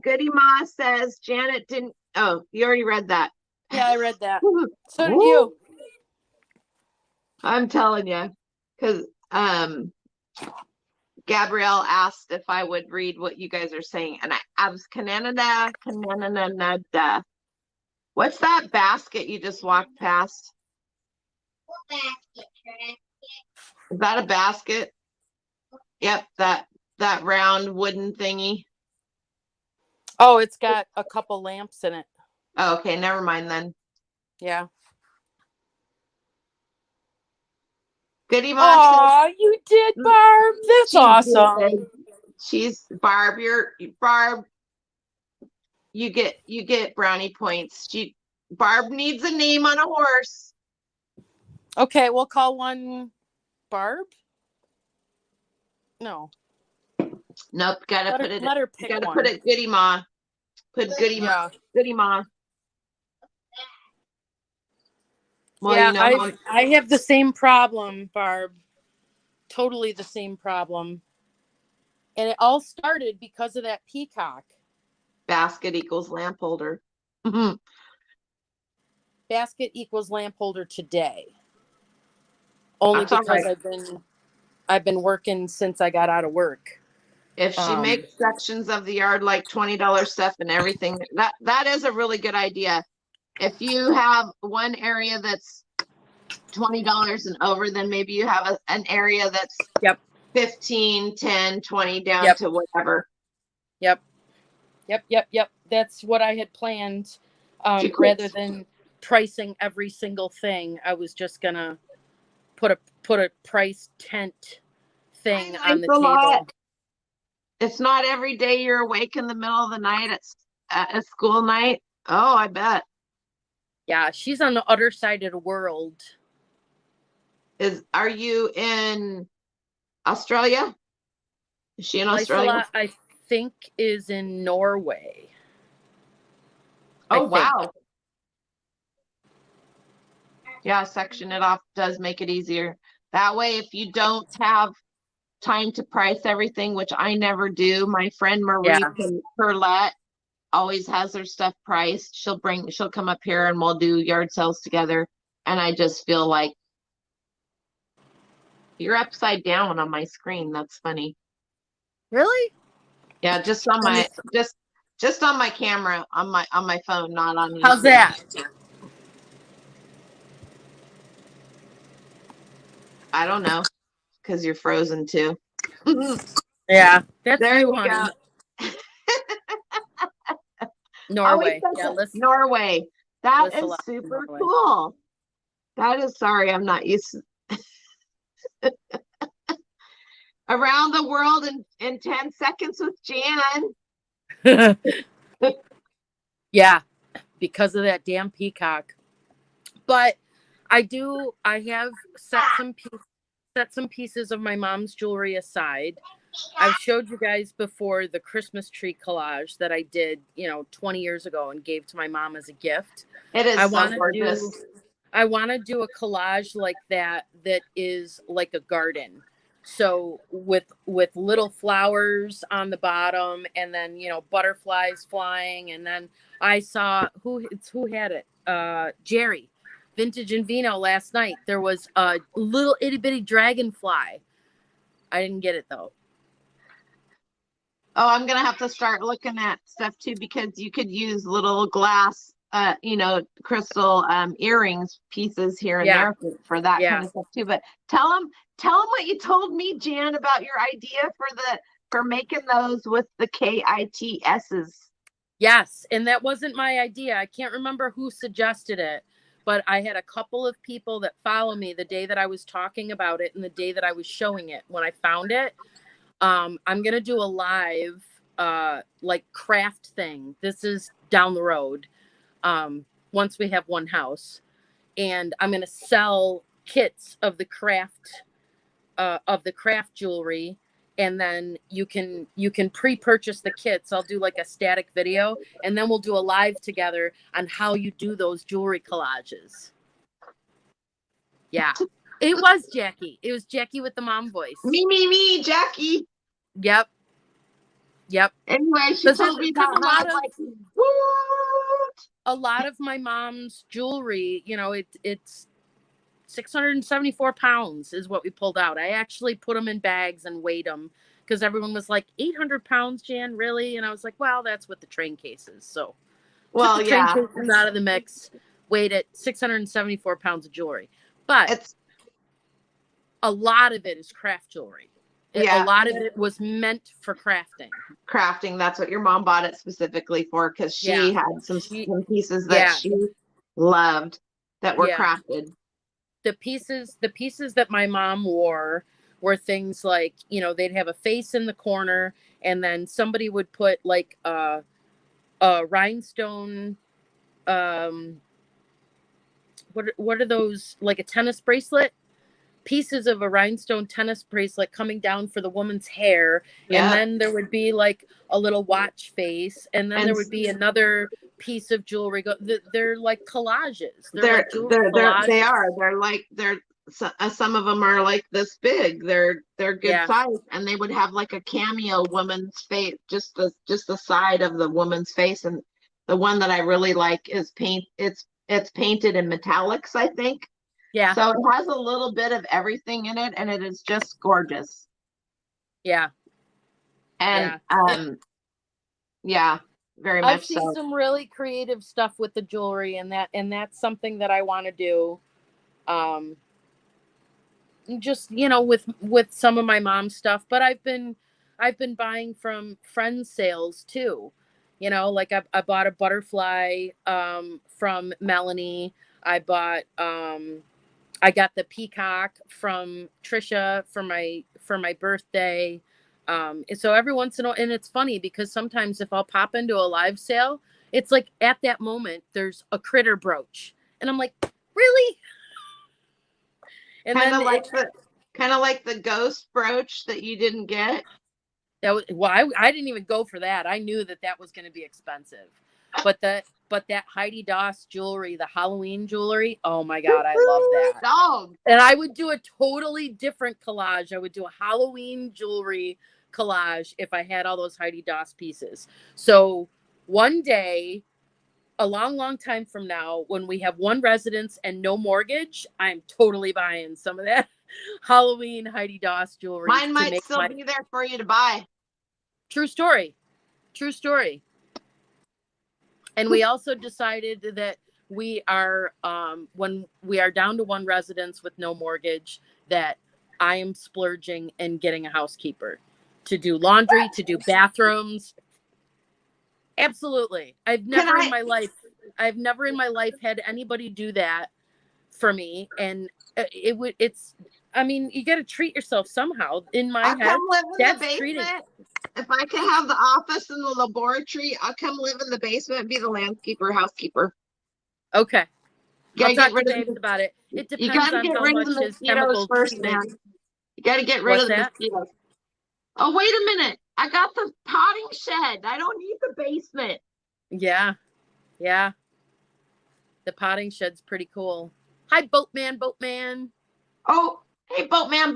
Goody Ma says Janet didn't. Oh, you already read that.
Yeah, I read that. So did you.
I'm telling you, because Gabrielle asked if I would read what you guys are saying, and I was Canada. What's that basket you just walked past?
What basket, Trent?
Is that a basket? Yep, that round wooden thingy.
Oh, it's got a couple lamps in it.
Oh, okay, never mind then.
Yeah.
Goody Mom.
Oh, you did, Barb. That's
She
awesome.
did. She's Barb. Barb. You get brownie points. Barb needs a name on a horse.
Okay, we'll call one Barb. No.
Nope, gotta put it.
Let her pick
Gotta
one.
put it Goody Ma. Put Goody Ma.
Yeah.
Goody Ma. Well,
Yeah,
you know,
I have the same problem, Barb. Totally the same problem. And it all started because of that peacock.
basket equals lamp holder.
Basket equals lamp holder today. Only
That's all
because
right.
I've been working since I got out of work.
If she makes sections of the yard like $20 stuff and everything, that is a really good idea. If you have one area that's $20 and over, then maybe you have an area that's
Yep.
15, 10, 20 down
Yep.
to whatever.
Yep. That's what I had planned.
She quits.
Rather than pricing every single thing, I was just gonna put a price tent thing on the
Thanks a lot.
table.
It's not every day you're awake in the middle of the night at a school night. Oh, I bet.
Yeah, she's on the other side of the world.
Are you in Australia? Is she in Australia?
I think is in Norway.
Oh, wow. Yeah, section it off does make it easier. That way, if you don't have time to price everything, which I never do, my friend Marie Perlette always has her stuff priced. She'll come up here and we'll do yard sales together. And I just feel like you're upside down on my screen. That's funny.
Really?
Yeah, just on my just on my camera on my phone, not on YouTube.
How's that?
I don't know, because you're frozen too.
Yeah, that's
there
you,
we
honey.
go.
Norway. Yeah,
Norway. That is super cool. That is, sorry, I'm not used to around the world in 10 seconds with Jan.
Yeah, because of that damn peacock. But I have set some pieces of my mom's jewelry aside. I've showed you guys before the Christmas tree collage that I did, 20 years ago and gave to my mom as a gift.
It is so gorgeous.
I want to do a collage like that is like a garden. So with little flowers on the bottom and then, butterflies flying. And then I saw who had it? Jerry, Vintage and Vino last night. There was a little itty bitty dragonfly. I didn't get it though.
Oh, I'm going to have to start looking at stuff too, because you could use little glass, crystal earrings pieces here and there for that kind of stuff too. But tell them what you told me, Jan, about your idea for making those with the KITSs.
Yes, and that wasn't my idea. I can't remember who suggested it, but I had a couple of people that follow me the day that I was talking about it and the day that I was showing it when I found it. I'm going to do a live like craft thing. This is down the road. Once we have one house, and I'm going to sell kits of the craft jewelry. And then you can pre-purchase the kits. I'll do like a static video and then we'll do a live together on how you do those jewelry collages. Yeah. It was Jackie. It was Jackie with the mom voice.
Me, Jackie.
Yep.
Anyway, she told me that
a lot of my mom's jewelry, it's 674 pounds is what we pulled out. I actually put them in bags and weighed them because everyone was like 800 pounds, Jan, really? And I was like, well, that's what the train case is. So took the train cases out of the mix, weighed it 674 pounds of jewelry. but
It's
a lot of it is craft jewelry.
Yeah.
A lot of it was meant for crafting.
crafting. That's what your mom bought it specifically for, because she
Yeah.
had some
She-
pieces that
yeah.
she loved that were
Yeah.
crafted.
The pieces that my mom wore were things like, you know, they'd have a face in the corner, and then somebody would put like a rhinestone, what are those, like a tennis bracelet, pieces of a rhinestone tennis bracelet coming down for the woman's hair.
Yeah.
And then there would be like a little watch face, and then
And
there would be another piece of jewelry. They're like collages.
they're
like jewelry
they
collages.
are. Some of them are like this big. They're good
Yeah.
size, and they would have like a cameo woman's face, just the side of the woman's face. And the one that I really like is it's painted in metallics, I think.
Yeah.
So it has a little bit of everything in it, and it is just gorgeous.
Yeah.
And yeah, very
I've
much
seen
so.
some really creative stuff with the jewelry, and that's something that I want to do. Just, you know, with some of my mom's stuff, but I've been buying from friends' sales too. You know, like I bought a butterfly from Melanie. I got the peacock from Trisha for my birthday. And so every once in a while, and it's funny because sometimes if I'll pop into a live sale, it's like at that moment there's a critter brooch, and I'm like, really? And
Kind
then
of like the ghost brooch that you didn't get.
I didn't even go for that. I knew that was going to be expensive, but that Heidi Daus jewelry, the Halloween jewelry, oh my God, I love that.
Dog.
And I would do a totally different collage. I would do a Halloween jewelry collage if I had all those Heidi Daus pieces. So one day, a long, long time from now, when we have one residence and no mortgage, I'm totally buying some of that Halloween Heidi Daus jewelry.
Mine might still be there for you to buy.
True story. True story. And we also decided that we are, when we are down to one residence with no mortgage, that I am splurging and getting a housekeeper to do laundry, to do bathrooms. Absolutely. I've never in my life had anybody do that for me. And I mean, you got to treat yourself somehow. In my head,
come live in
that's
the basement.
treating.
If I could have the office and the laboratory, I'll come live in the basement and be the landscaper, housekeeper.
Okay. I'll talk to
Dave
Dave about it. It
You
depends
gotta
on
get
how
rid
much
of the
his
mosquitoes
chemical
first,
treatment.
man. You gotta get rid
What's
of the
that?
mosquitoes. Oh, wait a minute. I got the potting shed. I don't need the basement.
Yeah. Yeah. The potting shed's pretty cool. Hi, Boatman.
Oh, hey, boatman.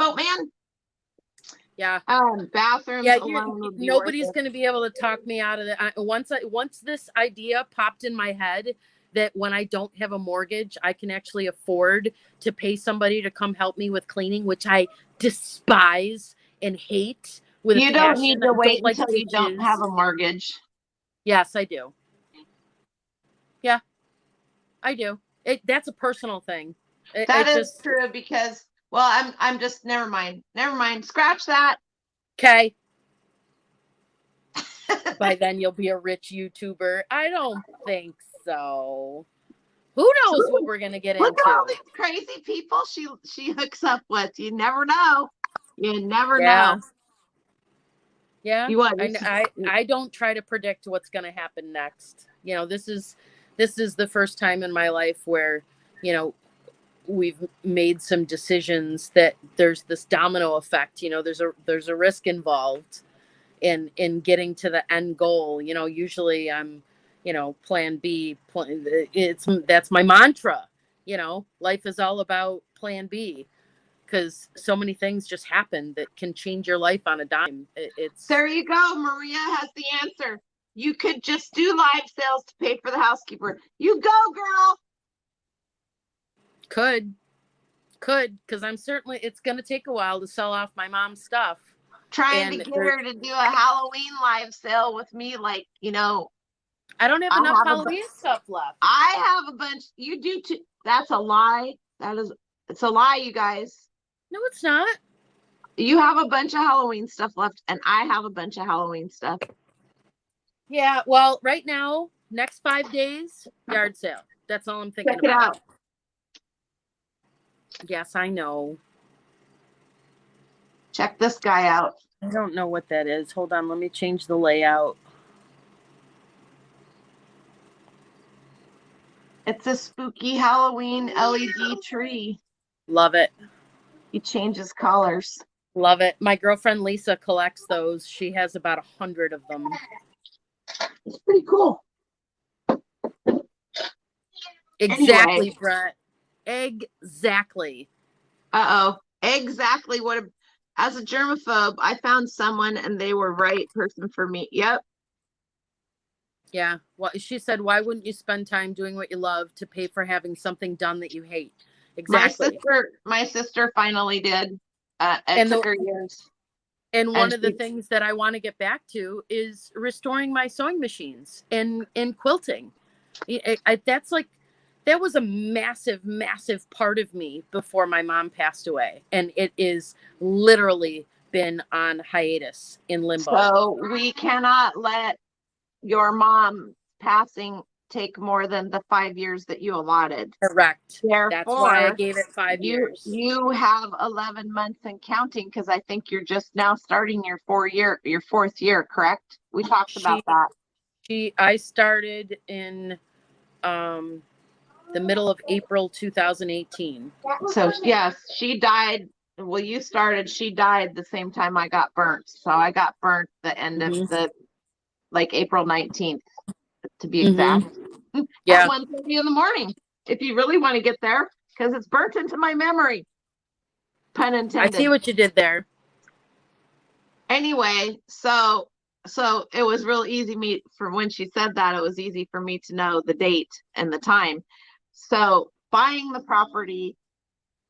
Yeah.
Bathrooms
Yeah,
alone would be
nobody's
worth it.
going to be able to talk me out of it. Once this idea popped in my head that when I don't have a mortgage, I can actually afford to pay somebody to come help me with cleaning, which I despise and hate with
You
a
don't
passion.
need to
I
wait
don't like
until you don't
ditches.
have a mortgage.
Yes, I do. Yeah, I do. That's a personal thing.
That is true because, well, I'm just, never mind. Scratch that.
Okay. By then you'll be a rich YouTuber. I don't think so. Who knows what we're gonna get
Look
into?
at all these crazy people she hooks up with. You never know. You never know.
Yeah.
You want?
I don't try to predict what's gonna happen next. You know, this is the first time in my life where, you know, we've made some decisions that there's this domino effect. You know, there's a risk involved in getting to the end goal. You know, usually I'm, you know, plan B. That's my mantra. You know, life is all about plan B, because so many things just happen that can change your life on a dime.
There you go. Maria has the answer. You could just do live sales to pay for the housekeeper. You go, girl.
Could, because it's going to take a while to sell off my mom's stuff.
Trying to get her to do a Halloween live sale with me, like, you know.
I don't have enough Halloween stuff left.
I have a bunch. You do too. That's a lie. That is It's a lie, you guys.
No, it's not.
You have a bunch of Halloween stuff left, and I have a bunch of Halloween stuff.
Yeah, well, right now, next 5 days, yard sale. That's all I'm thinking
Check it
about.
out.
Yes, I know.
Check this guy out.
I don't know what that is. Hold on, let me change the layout.
It's a spooky Halloween LED tree.
Love it.
He changes colors.
Love it. My girlfriend Lisa collects those. She has about 100 of them.
It's pretty cool.
Exactly,
Anyway.
Brett. Exactly.
Uh-oh. Exactly what as a germaphobe, I found someone and they were right person for me. Yep.
Yeah. Well, she said, why wouldn't you spend time doing what you love to pay for having something done that you hate? Exactly.
My sister finally did. It took her years.
And one of the things that I want to get back to is restoring my sewing machines and quilting. That was a massive, massive part of me before my mom passed away. And it is literally been on hiatus in limbo.
So we cannot let your mom passing take more than the 5 years that you allotted.
Correct.
Therefore,
that's why I gave it 5 years.
You have 11 months and counting, because I think you're just now starting your 4th year, correct? We talked about that.
I started in the middle of April 2018.
So yes, she died. Well, you started, she died the same time I got burnt. So I got burnt the end of April 19th, to be exact.
Yeah.
At 1:30 in the morning, if you really want to get there, because it's burnt into my memory. Pun intended.
I see what you did there.
Anyway, so it was real easy for when she said that, it was easy for me to know the date and the time. So buying the property,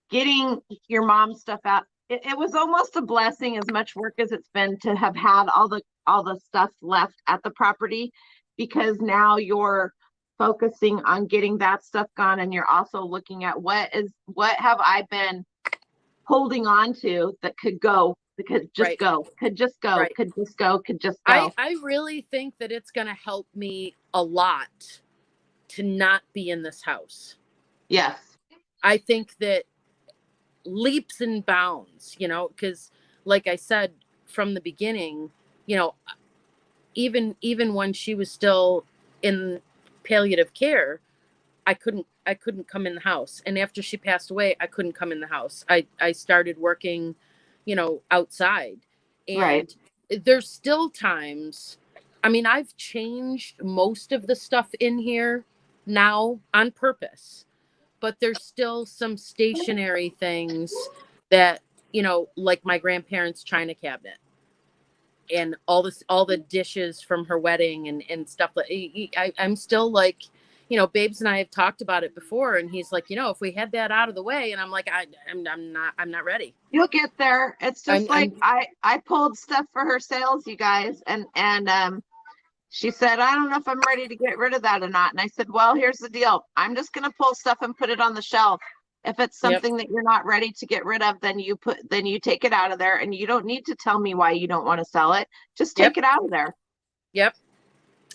getting your mom's stuff out, it was almost a blessing, as much work as it's been to have had all the stuff left at the property, because now you're focusing on getting that stuff gone, and you're also looking at what have I been holding on to that could go, that could just go, could just go,
Right.
could just go, could just go.
I really think that it's going to help me a lot to not be in this house.
Yes.
I think that leaps and bounds, because like I said from the beginning, even when she was still in palliative care, I couldn't come in the house. And after she passed away, I couldn't come in the house. I started working, outside. And there's still times, I've changed most of the stuff in here now on purpose, but there's still some stationary things that, like my grandparents' china cabinet and all the dishes from her wedding and stuff. I'm still like, Babes and I have talked about it before, and he's like, if we had that out of the way, and I'm like, I'm not ready.
You'll get there. It's just I pulled stuff for her sales, you guys, and she said, I don't know if I'm ready to get rid of that or not. And I said, well, here's the deal. I'm just going to pull stuff and put it on the shelf. If it's something that you're not ready to get rid of, then you take it out of there, and you don't need to tell me why you don't want to sell it. Just take it out of there.
Yep.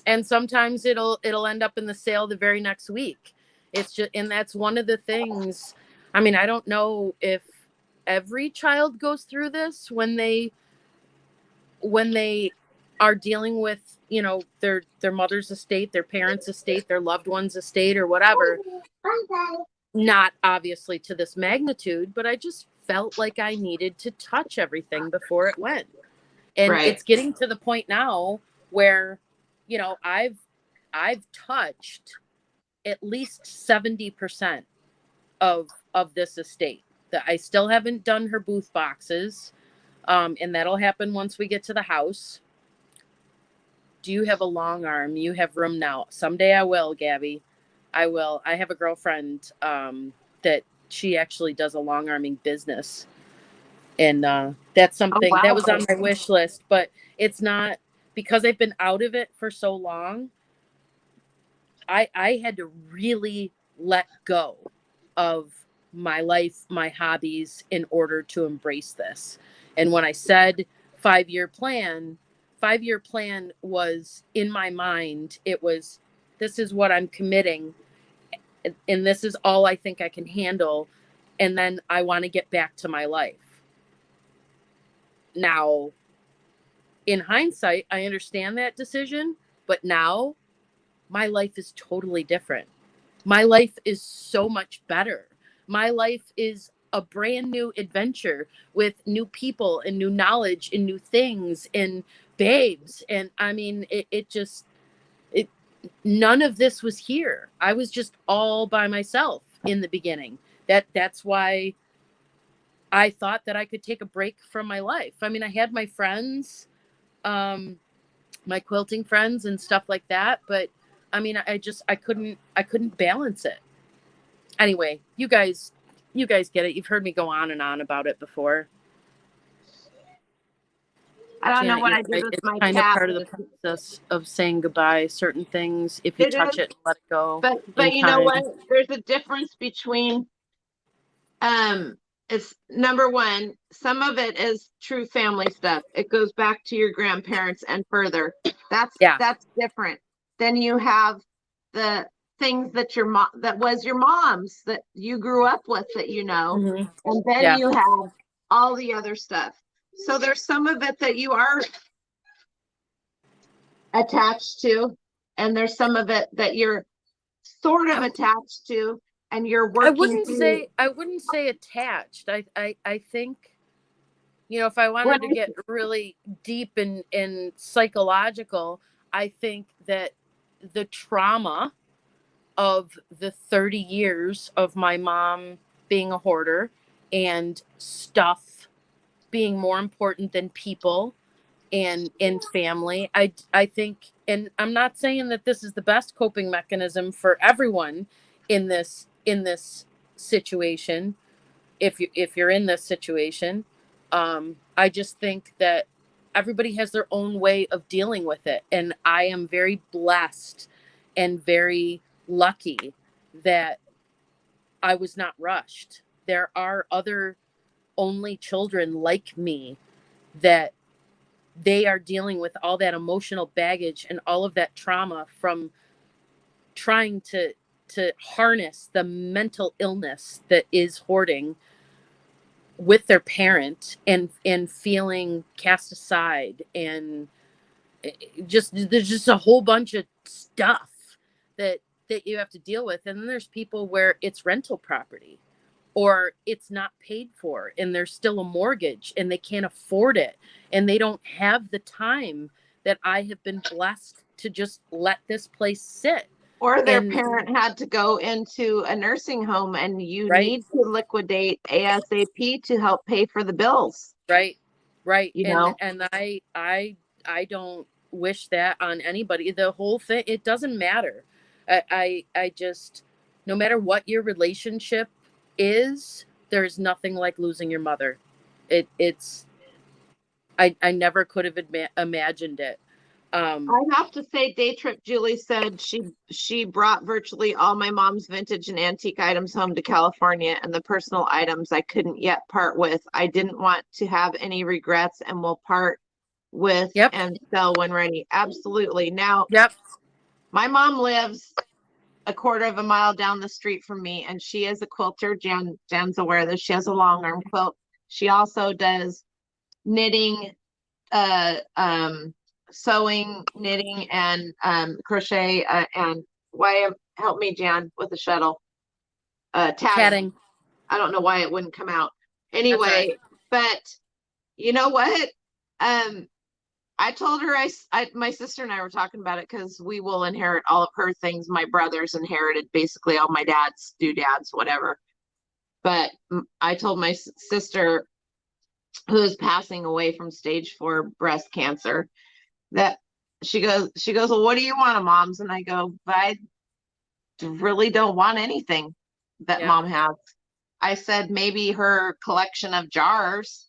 And sometimes it'll end up in the sale the very next week. It's just, and that's one of the things. I don't know if every child goes through this when they are dealing with, their mother's estate, their parents' estate, their loved one's estate, or whatever. Not obviously to this magnitude, but I just felt like I needed to touch everything before it went. And it's getting to the point now where, I've touched at least 70% of this estate. That I still haven't done her booth boxes. And that'll happen once we get to the house. Do you have a long arm? You have room now. Someday I will, Gabby. I will. I have a girlfriend that she actually does a long arming business. And that's something that was on my wish list, but it's not, because I've been out of it for so long. I had to really let go of my life, my hobbies in order to embrace this. And when I said 5-year plan, 5-year plan was in my mind. It was, this is what I'm committing, and this is all I think I can handle. And then I want to get back to my life. Now, in hindsight, I understand that decision, but now my life is totally different. My life is so much better. My life is a brand new adventure with new people and new knowledge and new things and babes. And I mean, it none of this was here. I was just all by myself in the beginning. That's why I thought that I could take a break from my life. I mean, I had my friends, my quilting friends and stuff like that, but I mean, I couldn't balance it. Anyway, you guys get it. You've heard me go on and on about it before.
I don't know
Janet,
what
you're
I did
right.
with
It's
my
kind of
cat.
part of the process of saying goodbye. Certain things, if you
It
touch
is,
it, let it go.
but
in
you know
time.
what? There's a difference between it's number one, some of it is true family stuff. It goes back to your grandparents and further.
Yeah.
That's different. Then you have the things that your mom, that was your mom's, that you grew up with, that you know,
Mhm.
and then
Yeah.
you have all the other stuff. So there's some of it that you are attached to, and there's some of it that you're sort of attached to, and you're
I
working through.
wouldn't say attached. I think, you know, if I
When
wanted to get really deep and psychological, I think that the trauma of the 30 years of my mom being a hoarder and stuff being more important than people and in family, I think, and I'm not saying that this is the best coping mechanism for everyone in this situation. If you're in this situation, I just think that everybody has their own way of dealing with it, and I am very blessed and very lucky that I was not rushed. There are other only children like me that they are dealing with all that emotional baggage and all of that trauma from trying to harness the mental illness that is hoarding with their parent and feeling cast aside, and just there's just a whole bunch of stuff that you have to deal with. And then there's people where it's rental property or it's not paid for and there's still a mortgage and they can't afford it and they don't have the time that I have been blessed to just let this place sit.
or their
And
parent had to go into a nursing home, and you
right,
need to liquidate ASAP to help pay for the bills,
right,
you
and
know?
I don't wish that on anybody. The whole thing, it doesn't matter. I just, no matter what your relationship is, there's nothing like losing your mother. It's I never could have imagined it.
I have to say, Day Trip Julie said she brought virtually all my mom's vintage and antique items home to California, and the personal items I couldn't yet part with. I didn't want to have any regrets, and will part with
Yep.
and sell when ready. Absolutely. Now,
Yep.
my mom lives a quarter of a mile down the street from me, and she is a quilter. Jan's aware that she has a long arm quilt. She also does knitting, sewing, knitting, and crochet, and why help me, Jan, with the shuttle. Tatting. I don't know why it wouldn't come out. Anyway,
right.
but you know what? I told her my sister and I were talking about it because we will inherit all of her things. My brothers inherited basically all my dad's doodads, whatever. But I told my sister, who is passing away from stage 4 breast cancer, that she goes, well, what do you want, moms? And I go, I really don't want anything that mom has. I said maybe her collection of jars,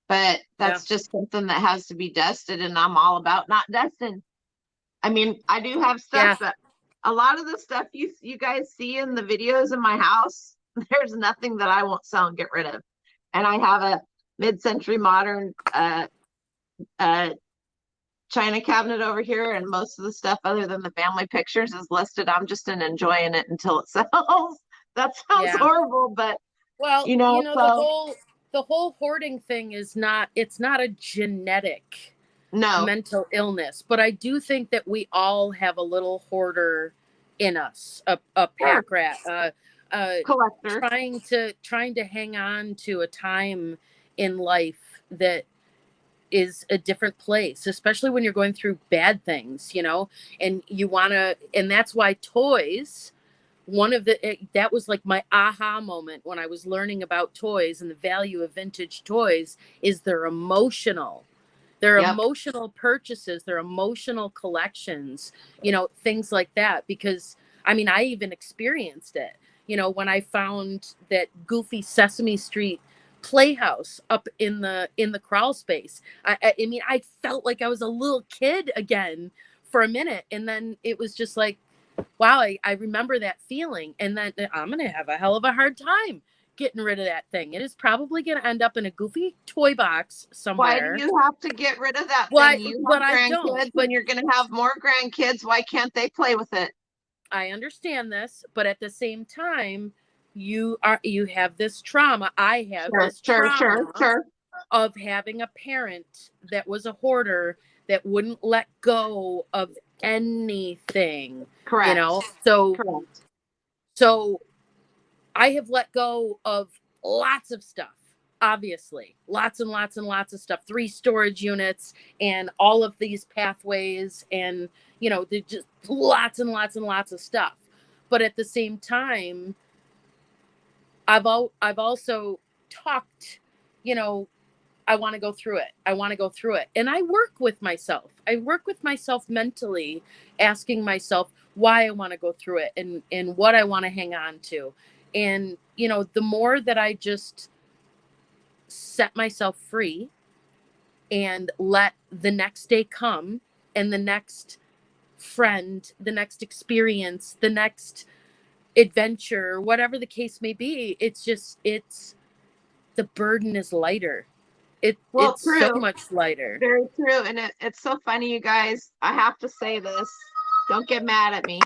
but that's just something that has to be dusted, and I'm all about not dusting. I mean, I do have stuff that a lot of the stuff you guys see in the videos in my house, there's nothing that I won't sell and get rid of. And I have a mid-century modern china cabinet over here, and most of the stuff other than the family pictures is listed. I'm just enjoying it until it sells. That sounds
Yeah.
horrible, but
Well,
so
the whole hoarding thing is not, it's not a genetic
no,
mental illness, but I do think that we all have a little hoarder in us, a
sure,
pack rat,
collector.
trying to hang on to a time in life that is a different place, especially when you're going through bad things, and you want to, and that's why toys, that was like my aha moment when I was learning about toys and the value of vintage toys is they're emotional. They're
Yep.
emotional purchases, they're emotional collections, things like that. Because I mean, I even experienced it, when I found that goofy Sesame Street playhouse up in the crawl space. I mean, I felt like I was a little kid again for a minute, and then it was just like, wow, I remember that feeling, and then I'm gonna have a hell of a hard time getting rid of that thing. It is probably gonna end up in a goofy toy box
Why do
somewhere.
you have to get rid of that
Well,
thing? You
but
have
I don't.
grandkids,
But
and you're going to have more grandkids. Why can't they play with it?
I understand this, but at the same time, you have this trauma. I have this trauma of having a parent that was a hoarder that wouldn't let go of anything.
Correct.
So so I have let go of lots of stuff. Obviously, lots and lots and lots of stuff, 3 storage units and all of these pathways, and just lots and lots and lots of stuff. But at the same time, I've also talked, I want to go through it. I want to go through it. And I work with myself. I work with myself mentally, asking myself why I want to go through it and what I want to hang on to. And, the more that I just set myself free and let the next day come, and the next friend, the next experience, the next adventure, whatever the case may be, it's the burden is lighter. It's so much lighter.
Very true. And it's so funny, you guys. I have to say this. Don't get mad at me.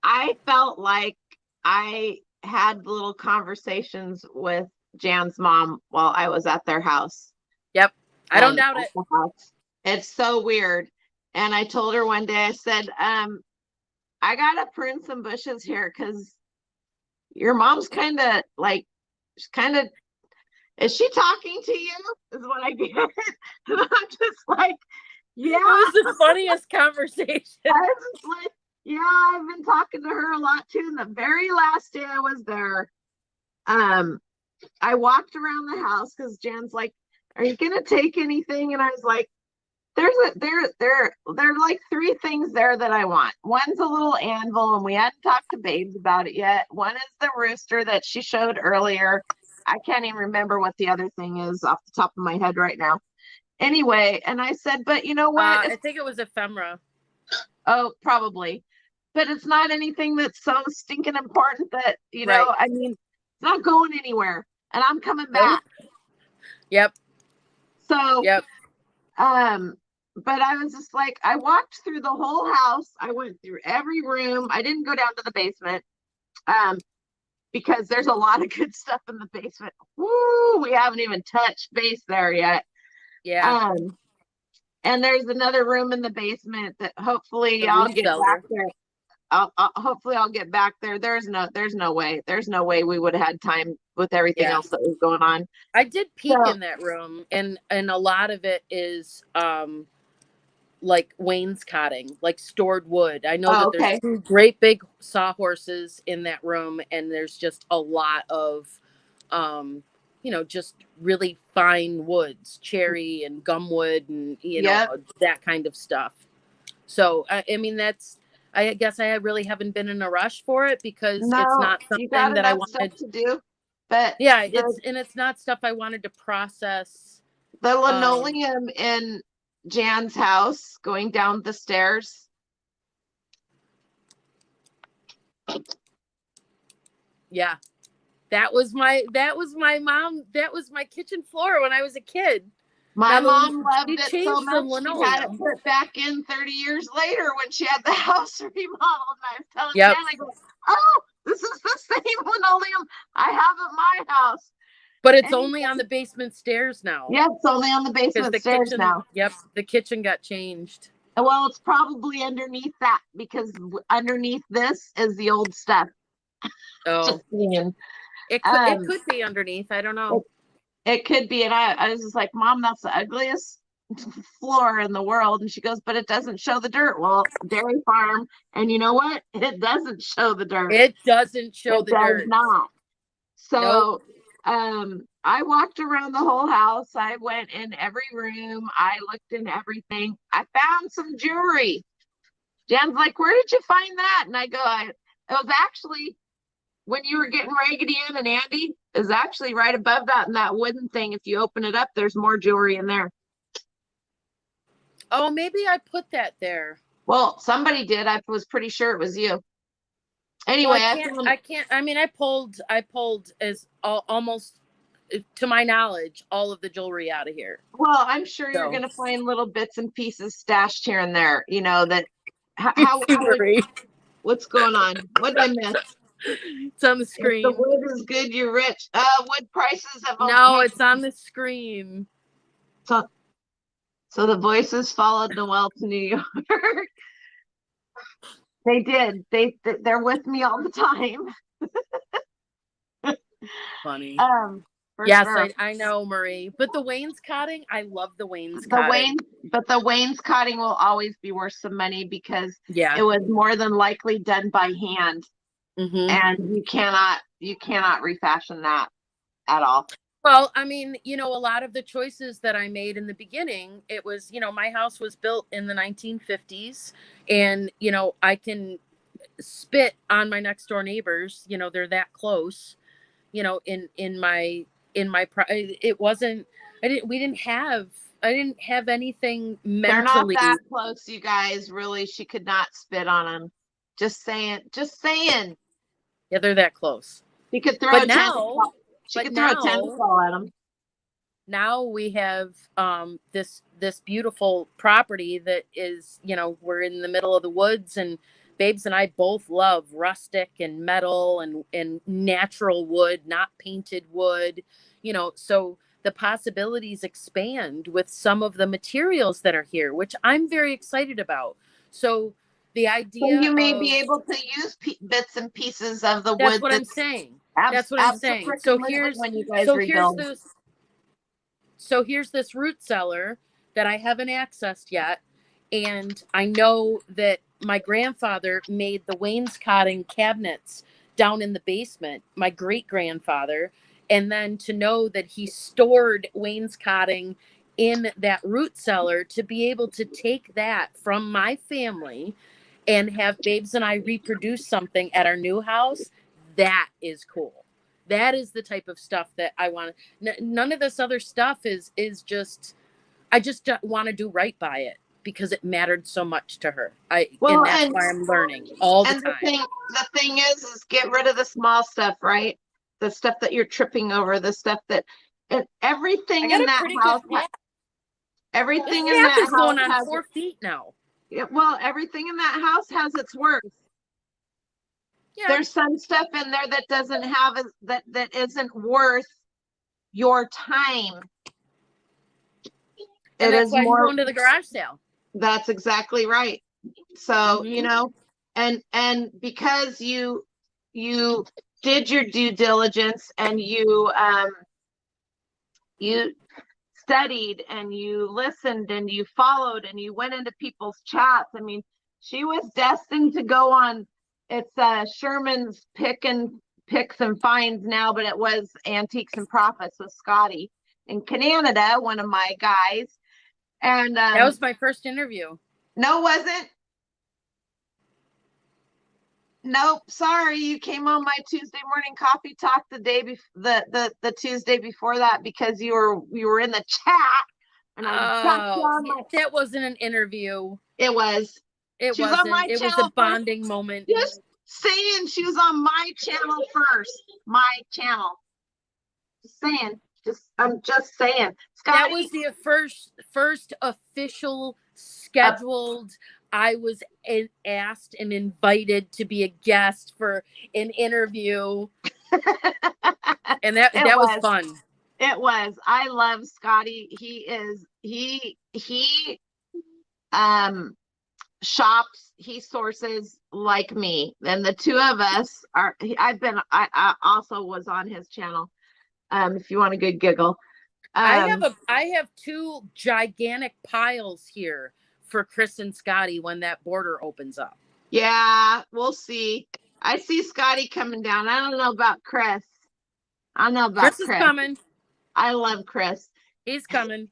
I felt like I had little conversations with Jan's mom while I was at their house.
Yep. I don't doubt it.
It's so weird. And I told her one day, I said, I gotta prune some bushes here because your mom's kind of like, is she talking to you? Is what I get. And I'm just like, yeah.
It was the funniest conversation.
I was just like, yeah, I've been talking to her a lot too. And the very last day I was there, I walked around the house because Jan's like, are you gonna take anything? And I was like, there are like 3 things there that I want. One's a little anvil, and we hadn't talked to Babes about it yet. One is the rooster that she showed earlier. I can't even remember what the other thing is off the top of my head right now. Anyway, and I said, but you know what?
I think it was ephemera.
Oh, probably. But it's not anything that's so stinking important that,
Right.
I mean, it's not going anywhere. And I'm coming back.
Yep.
So,
yep.
But I was just like, I walked through the whole house. I went through every room. I didn't go down to the basement. Because there's a lot of good stuff in the basement. Woo, we haven't even touched base there yet.
Yeah.
And there's another room in the basement that hopefully I'll get back there. Hopefully I'll get back there. There's no way we would have had time with everything else that was going on.
I did peek in that room, and a lot of it is like wainscoting, like stored wood. I know that there's 2 great big sawhorses in that room, and there's just a lot of just really fine woods, cherry and gumwood, and that kind of stuff. So I mean, I guess I really haven't been in a rush for it because it's not something that I wanted
to do. But
yeah, it's not stuff I wanted to process.
The linoleum in Jan's house going down the stairs.
Yeah. That was my mom. That was my kitchen floor when I was a kid.
My
Now,
mom loved
she
it so
changed the
much she had it
linoleum.
put back in 30 years later when she had the house remodeled. And I was telling
Yep.
Jen, I go, oh, this is the same linoleum I have at my house.
But it's
Anyway,
only on the basement stairs now.
yeah, it's only on the
Because
basement
the
stairs
kitchen,
now.
yep, the kitchen got changed.
Well, it's probably underneath that because underneath this is the old stuff.
Oh,
Just saying.
it could be underneath. I don't know.
It could be. And I was just like, Mom, that's the ugliest floor in the world. And she goes, but it doesn't show the dirt. Well, dairy farm. And you know what? It doesn't show the dirt.
It doesn't show
It
the
does
dirt.
not. So
Nope.
I walked around the whole house. I went in every room. I looked in everything. I found some jewelry. Jen's like, where did you find that? And I go, it was actually when you were getting Raggedy Ann and Andy, is actually right above that in that wooden thing. If you open it up, there's more jewelry in there.
Oh, maybe I put that there.
Well, somebody did. I was pretty sure it was you. Anyway,
well, I can't. I mean, I pulled as almost, to my knowledge, all of the jewelry out of here.
Well, I'm sure you're
So.
going to find little bits and pieces stashed here and there. You know that. What's going on? What did I miss?
It's on the screen.
If the wood is good, you're rich. Wood prices have.
No, it's on the screen.
So the voices followed Noelle to New York. They did. They're with me all the time.
Funny.
Yes,
sure. I know, Marie. But the wainscoting, I love the wainscoting.
But the wainscoting will always be worth some money because
it
was more than likely done by hand.
Mm-hmm.
And you cannot refashion that at all.
Well, I mean, a lot of the choices that I made in the beginning, it was, my house was built in the 1950s and, I can spit on my next door neighbors, they're that close, in my it wasn't, I didn't have anything mentally.
They're not that close, you guys. Really, she could not spit on them. Just saying.
Yeah, they're that close.
You could throw a tennis. She could throw a tennis ball at them.
Now we have this beautiful property that is, we're in the middle of the woods, and Babes and I both love rustic and metal and natural wood, not painted wood, so the possibilities expand with some of the materials that are here, which I'm very excited about. So the idea
you may be able to use bits and pieces of the wood.
That's what I'm saying. That's what I'm saying. So here's this root cellar that I haven't accessed yet. And I know that my grandfather made the wainscoting cabinets down in the basement, my great grandfather. And then to know that he stored wainscoting in that root cellar, to be able to take that from my family and have Babes and I reproduce something at our new house, that is cool. That is the type of stuff that I want. None of this other stuff is just, I just want to do right by it because it mattered so much to her. And that's why I'm learning all the time.
The thing is get rid of the small stuff, right? The stuff that you're tripping over, the stuff that, and everything in that house. Everything in that house is
going on 4 feet now.
Well, everything in that house has its worth. Yeah. There's some stuff in there that doesn't have that isn't worth your time.
And that's why you're going to the garage sale.
That's exactly right. So, and because you did your due diligence and you studied and you listened and you followed and you went into people's chats. I mean, she was destined to go on. It's Sherman's Picks and Finds now, but it was Antiques and Profits with Scotty in Canada, one of my guys. And
that was my first interview.
No, wasn't. Nope, sorry, you came on my Tuesday morning coffee talk the day the Tuesday before that because you were in the chat. And
that wasn't an interview.
It was.
It wasn't. It was a bonding moment.
saying she was on my channel first. My channel. Just saying. I'm just saying. Scotty,
That was the first official scheduled. I was asked and invited to be a guest for an interview, and that was fun.
It was. I love Scotty. He shops, he sources like me. And the two of us are, I also was on his channel. If you want a good giggle.
I have two gigantic piles here for Chris and Scotty when that border opens up.
Yeah, we'll see. I see Scotty coming down. I don't know about Chris. I don't know about
Chris is coming.
I love Chris.
He's coming.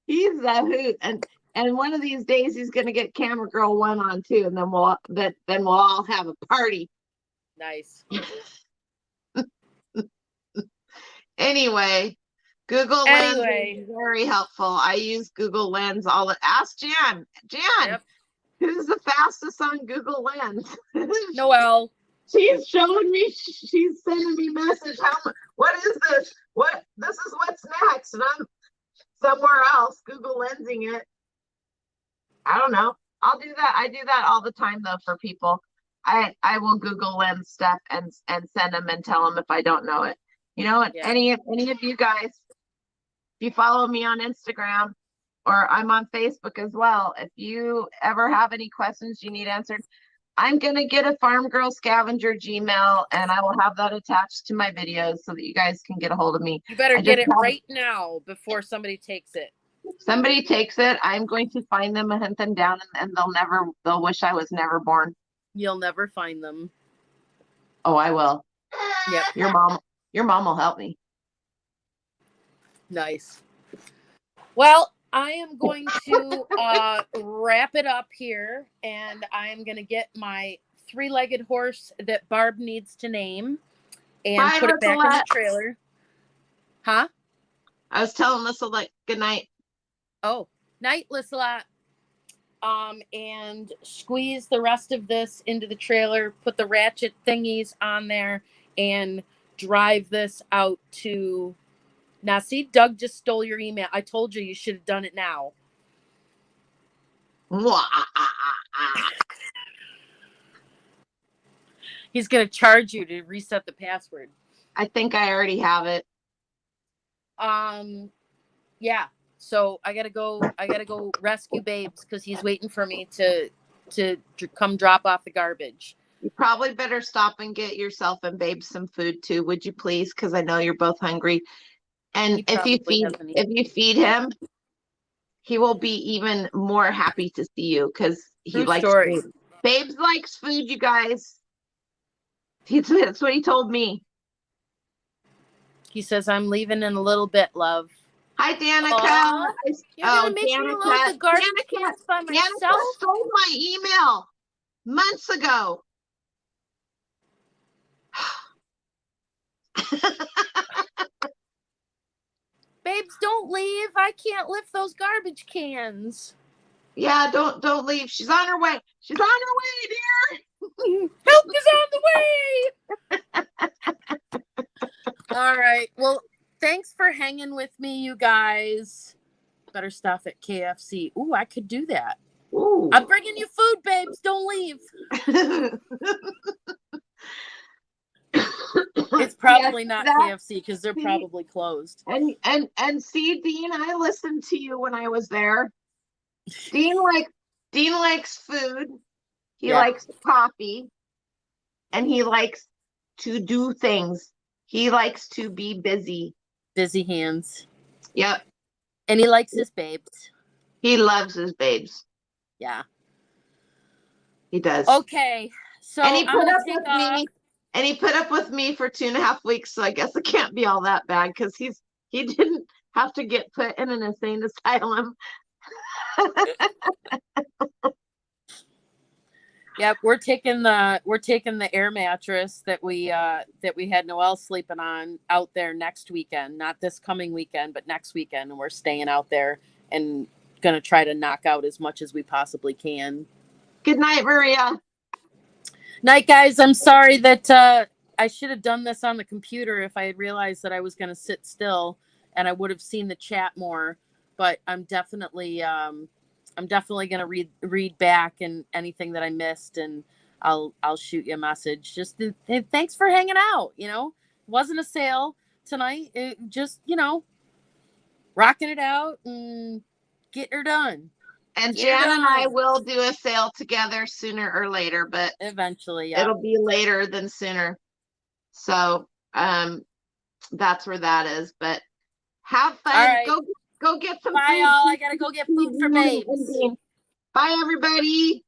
He's a hoot. And one of these days he's gonna get Camera Girl 1 on too, and then we'll all have a party.
Nice.
Anyway, Google Lens is very helpful. I use Google Lens ask Jan. Yep. Who's the fastest on Google Lens?
Noelle.
She's showing me, she's sending me message. What is this? This is what's next. And I'm somewhere else, Google Lensing it. I don't know. I'll do that. I do that all the time though for people. I will Google Lens stuff and send them and tell them if I don't know it. You know what? Yeah. Any of you guys, if you follow me on Instagram or I'm on Facebook as well, if you ever have any questions you need answered, I'm going to get a Farm Girl Scavenger Gmail and I will have that attached to my videos so that you guys can get a hold of me.
You better get it right now before somebody takes it.
Somebody takes it, I'm going to find them and hunt them down, and they'll wish I was never born.
You'll never find them.
Oh, I will.
Yep.
Your mom will help me.
Nice. Well, I am going to wrap it up here, and I am going to get my three-legged horse that Barb needs to name and put it back in the trailer. Huh?
I was telling Lissa good night.
Oh, night, Lissa. And squeeze the rest of this into the trailer, put the ratchet thingies on there, and drive this out to... Now, see, Doug just stole your email. I told you should have done it now. He's going to charge you to reset the password.
I think I already have it.
Yeah. So I gotta go rescue Babes because he's waiting for me to come drop off the garbage.
You probably better stop and get yourself and Babes some food too, would you please? Because I know you're both hungry. And if you feed him, he will be even more happy to see you because he likes food. Babes likes food, you guys. That's what he told me.
He says, "I'm leaving in a little bit, love."
Hi, Danica.
You're gonna make me load the garbage cans by myself?
Danica stole my email months ago.
Babes, don't leave. I can't lift those garbage cans.
Yeah, don't leave. She's on her way. She's on her way, dear.
Help is on the way. All right. Well, thanks for hanging with me, you guys. Better stuff at KFC. Ooh, I could do that.
Ooh.
I'm bringing you food, Babes. Don't leave. It's probably not KFC because they're probably closed.
And see, Dean, I listened to you when I was there. Dean likes food. He likes coffee, and he likes to do things. He likes to be busy.
Busy hands.
Yep.
And he likes his babes.
He loves his babes.
Yeah.
He does.
Okay. So
and he put up with me. And he put up with me for 2.5 weeks, so I guess it can't be all that bad because he didn't have to get put in an insane asylum.
Yep, we're taking the air mattress that we had Noelle sleeping on out there next weekend, not this coming weekend, but next weekend, and we're staying out there and gonna try to knock out as much as we possibly can.
Good night, Maria.
Night, guys. I'm sorry that I should have done this on the computer if I had realized that I was going to sit still, and I would have seen the chat more. But I'm definitely going to read back and anything that I missed, and I'll shoot you a message. Just thanks for hanging out. You know, it wasn't a sale tonight. It just, you know, rocking it out and getting her done.
And
Get her
Jan and I
done.
will do a sale together sooner or later, but
Eventually, yeah.
it'll be later than sooner. So that's where that is. But have fun.
All right.
Go get some
Bye,
food.
y'all. I gotta go get food for babes.
Bye, everybody.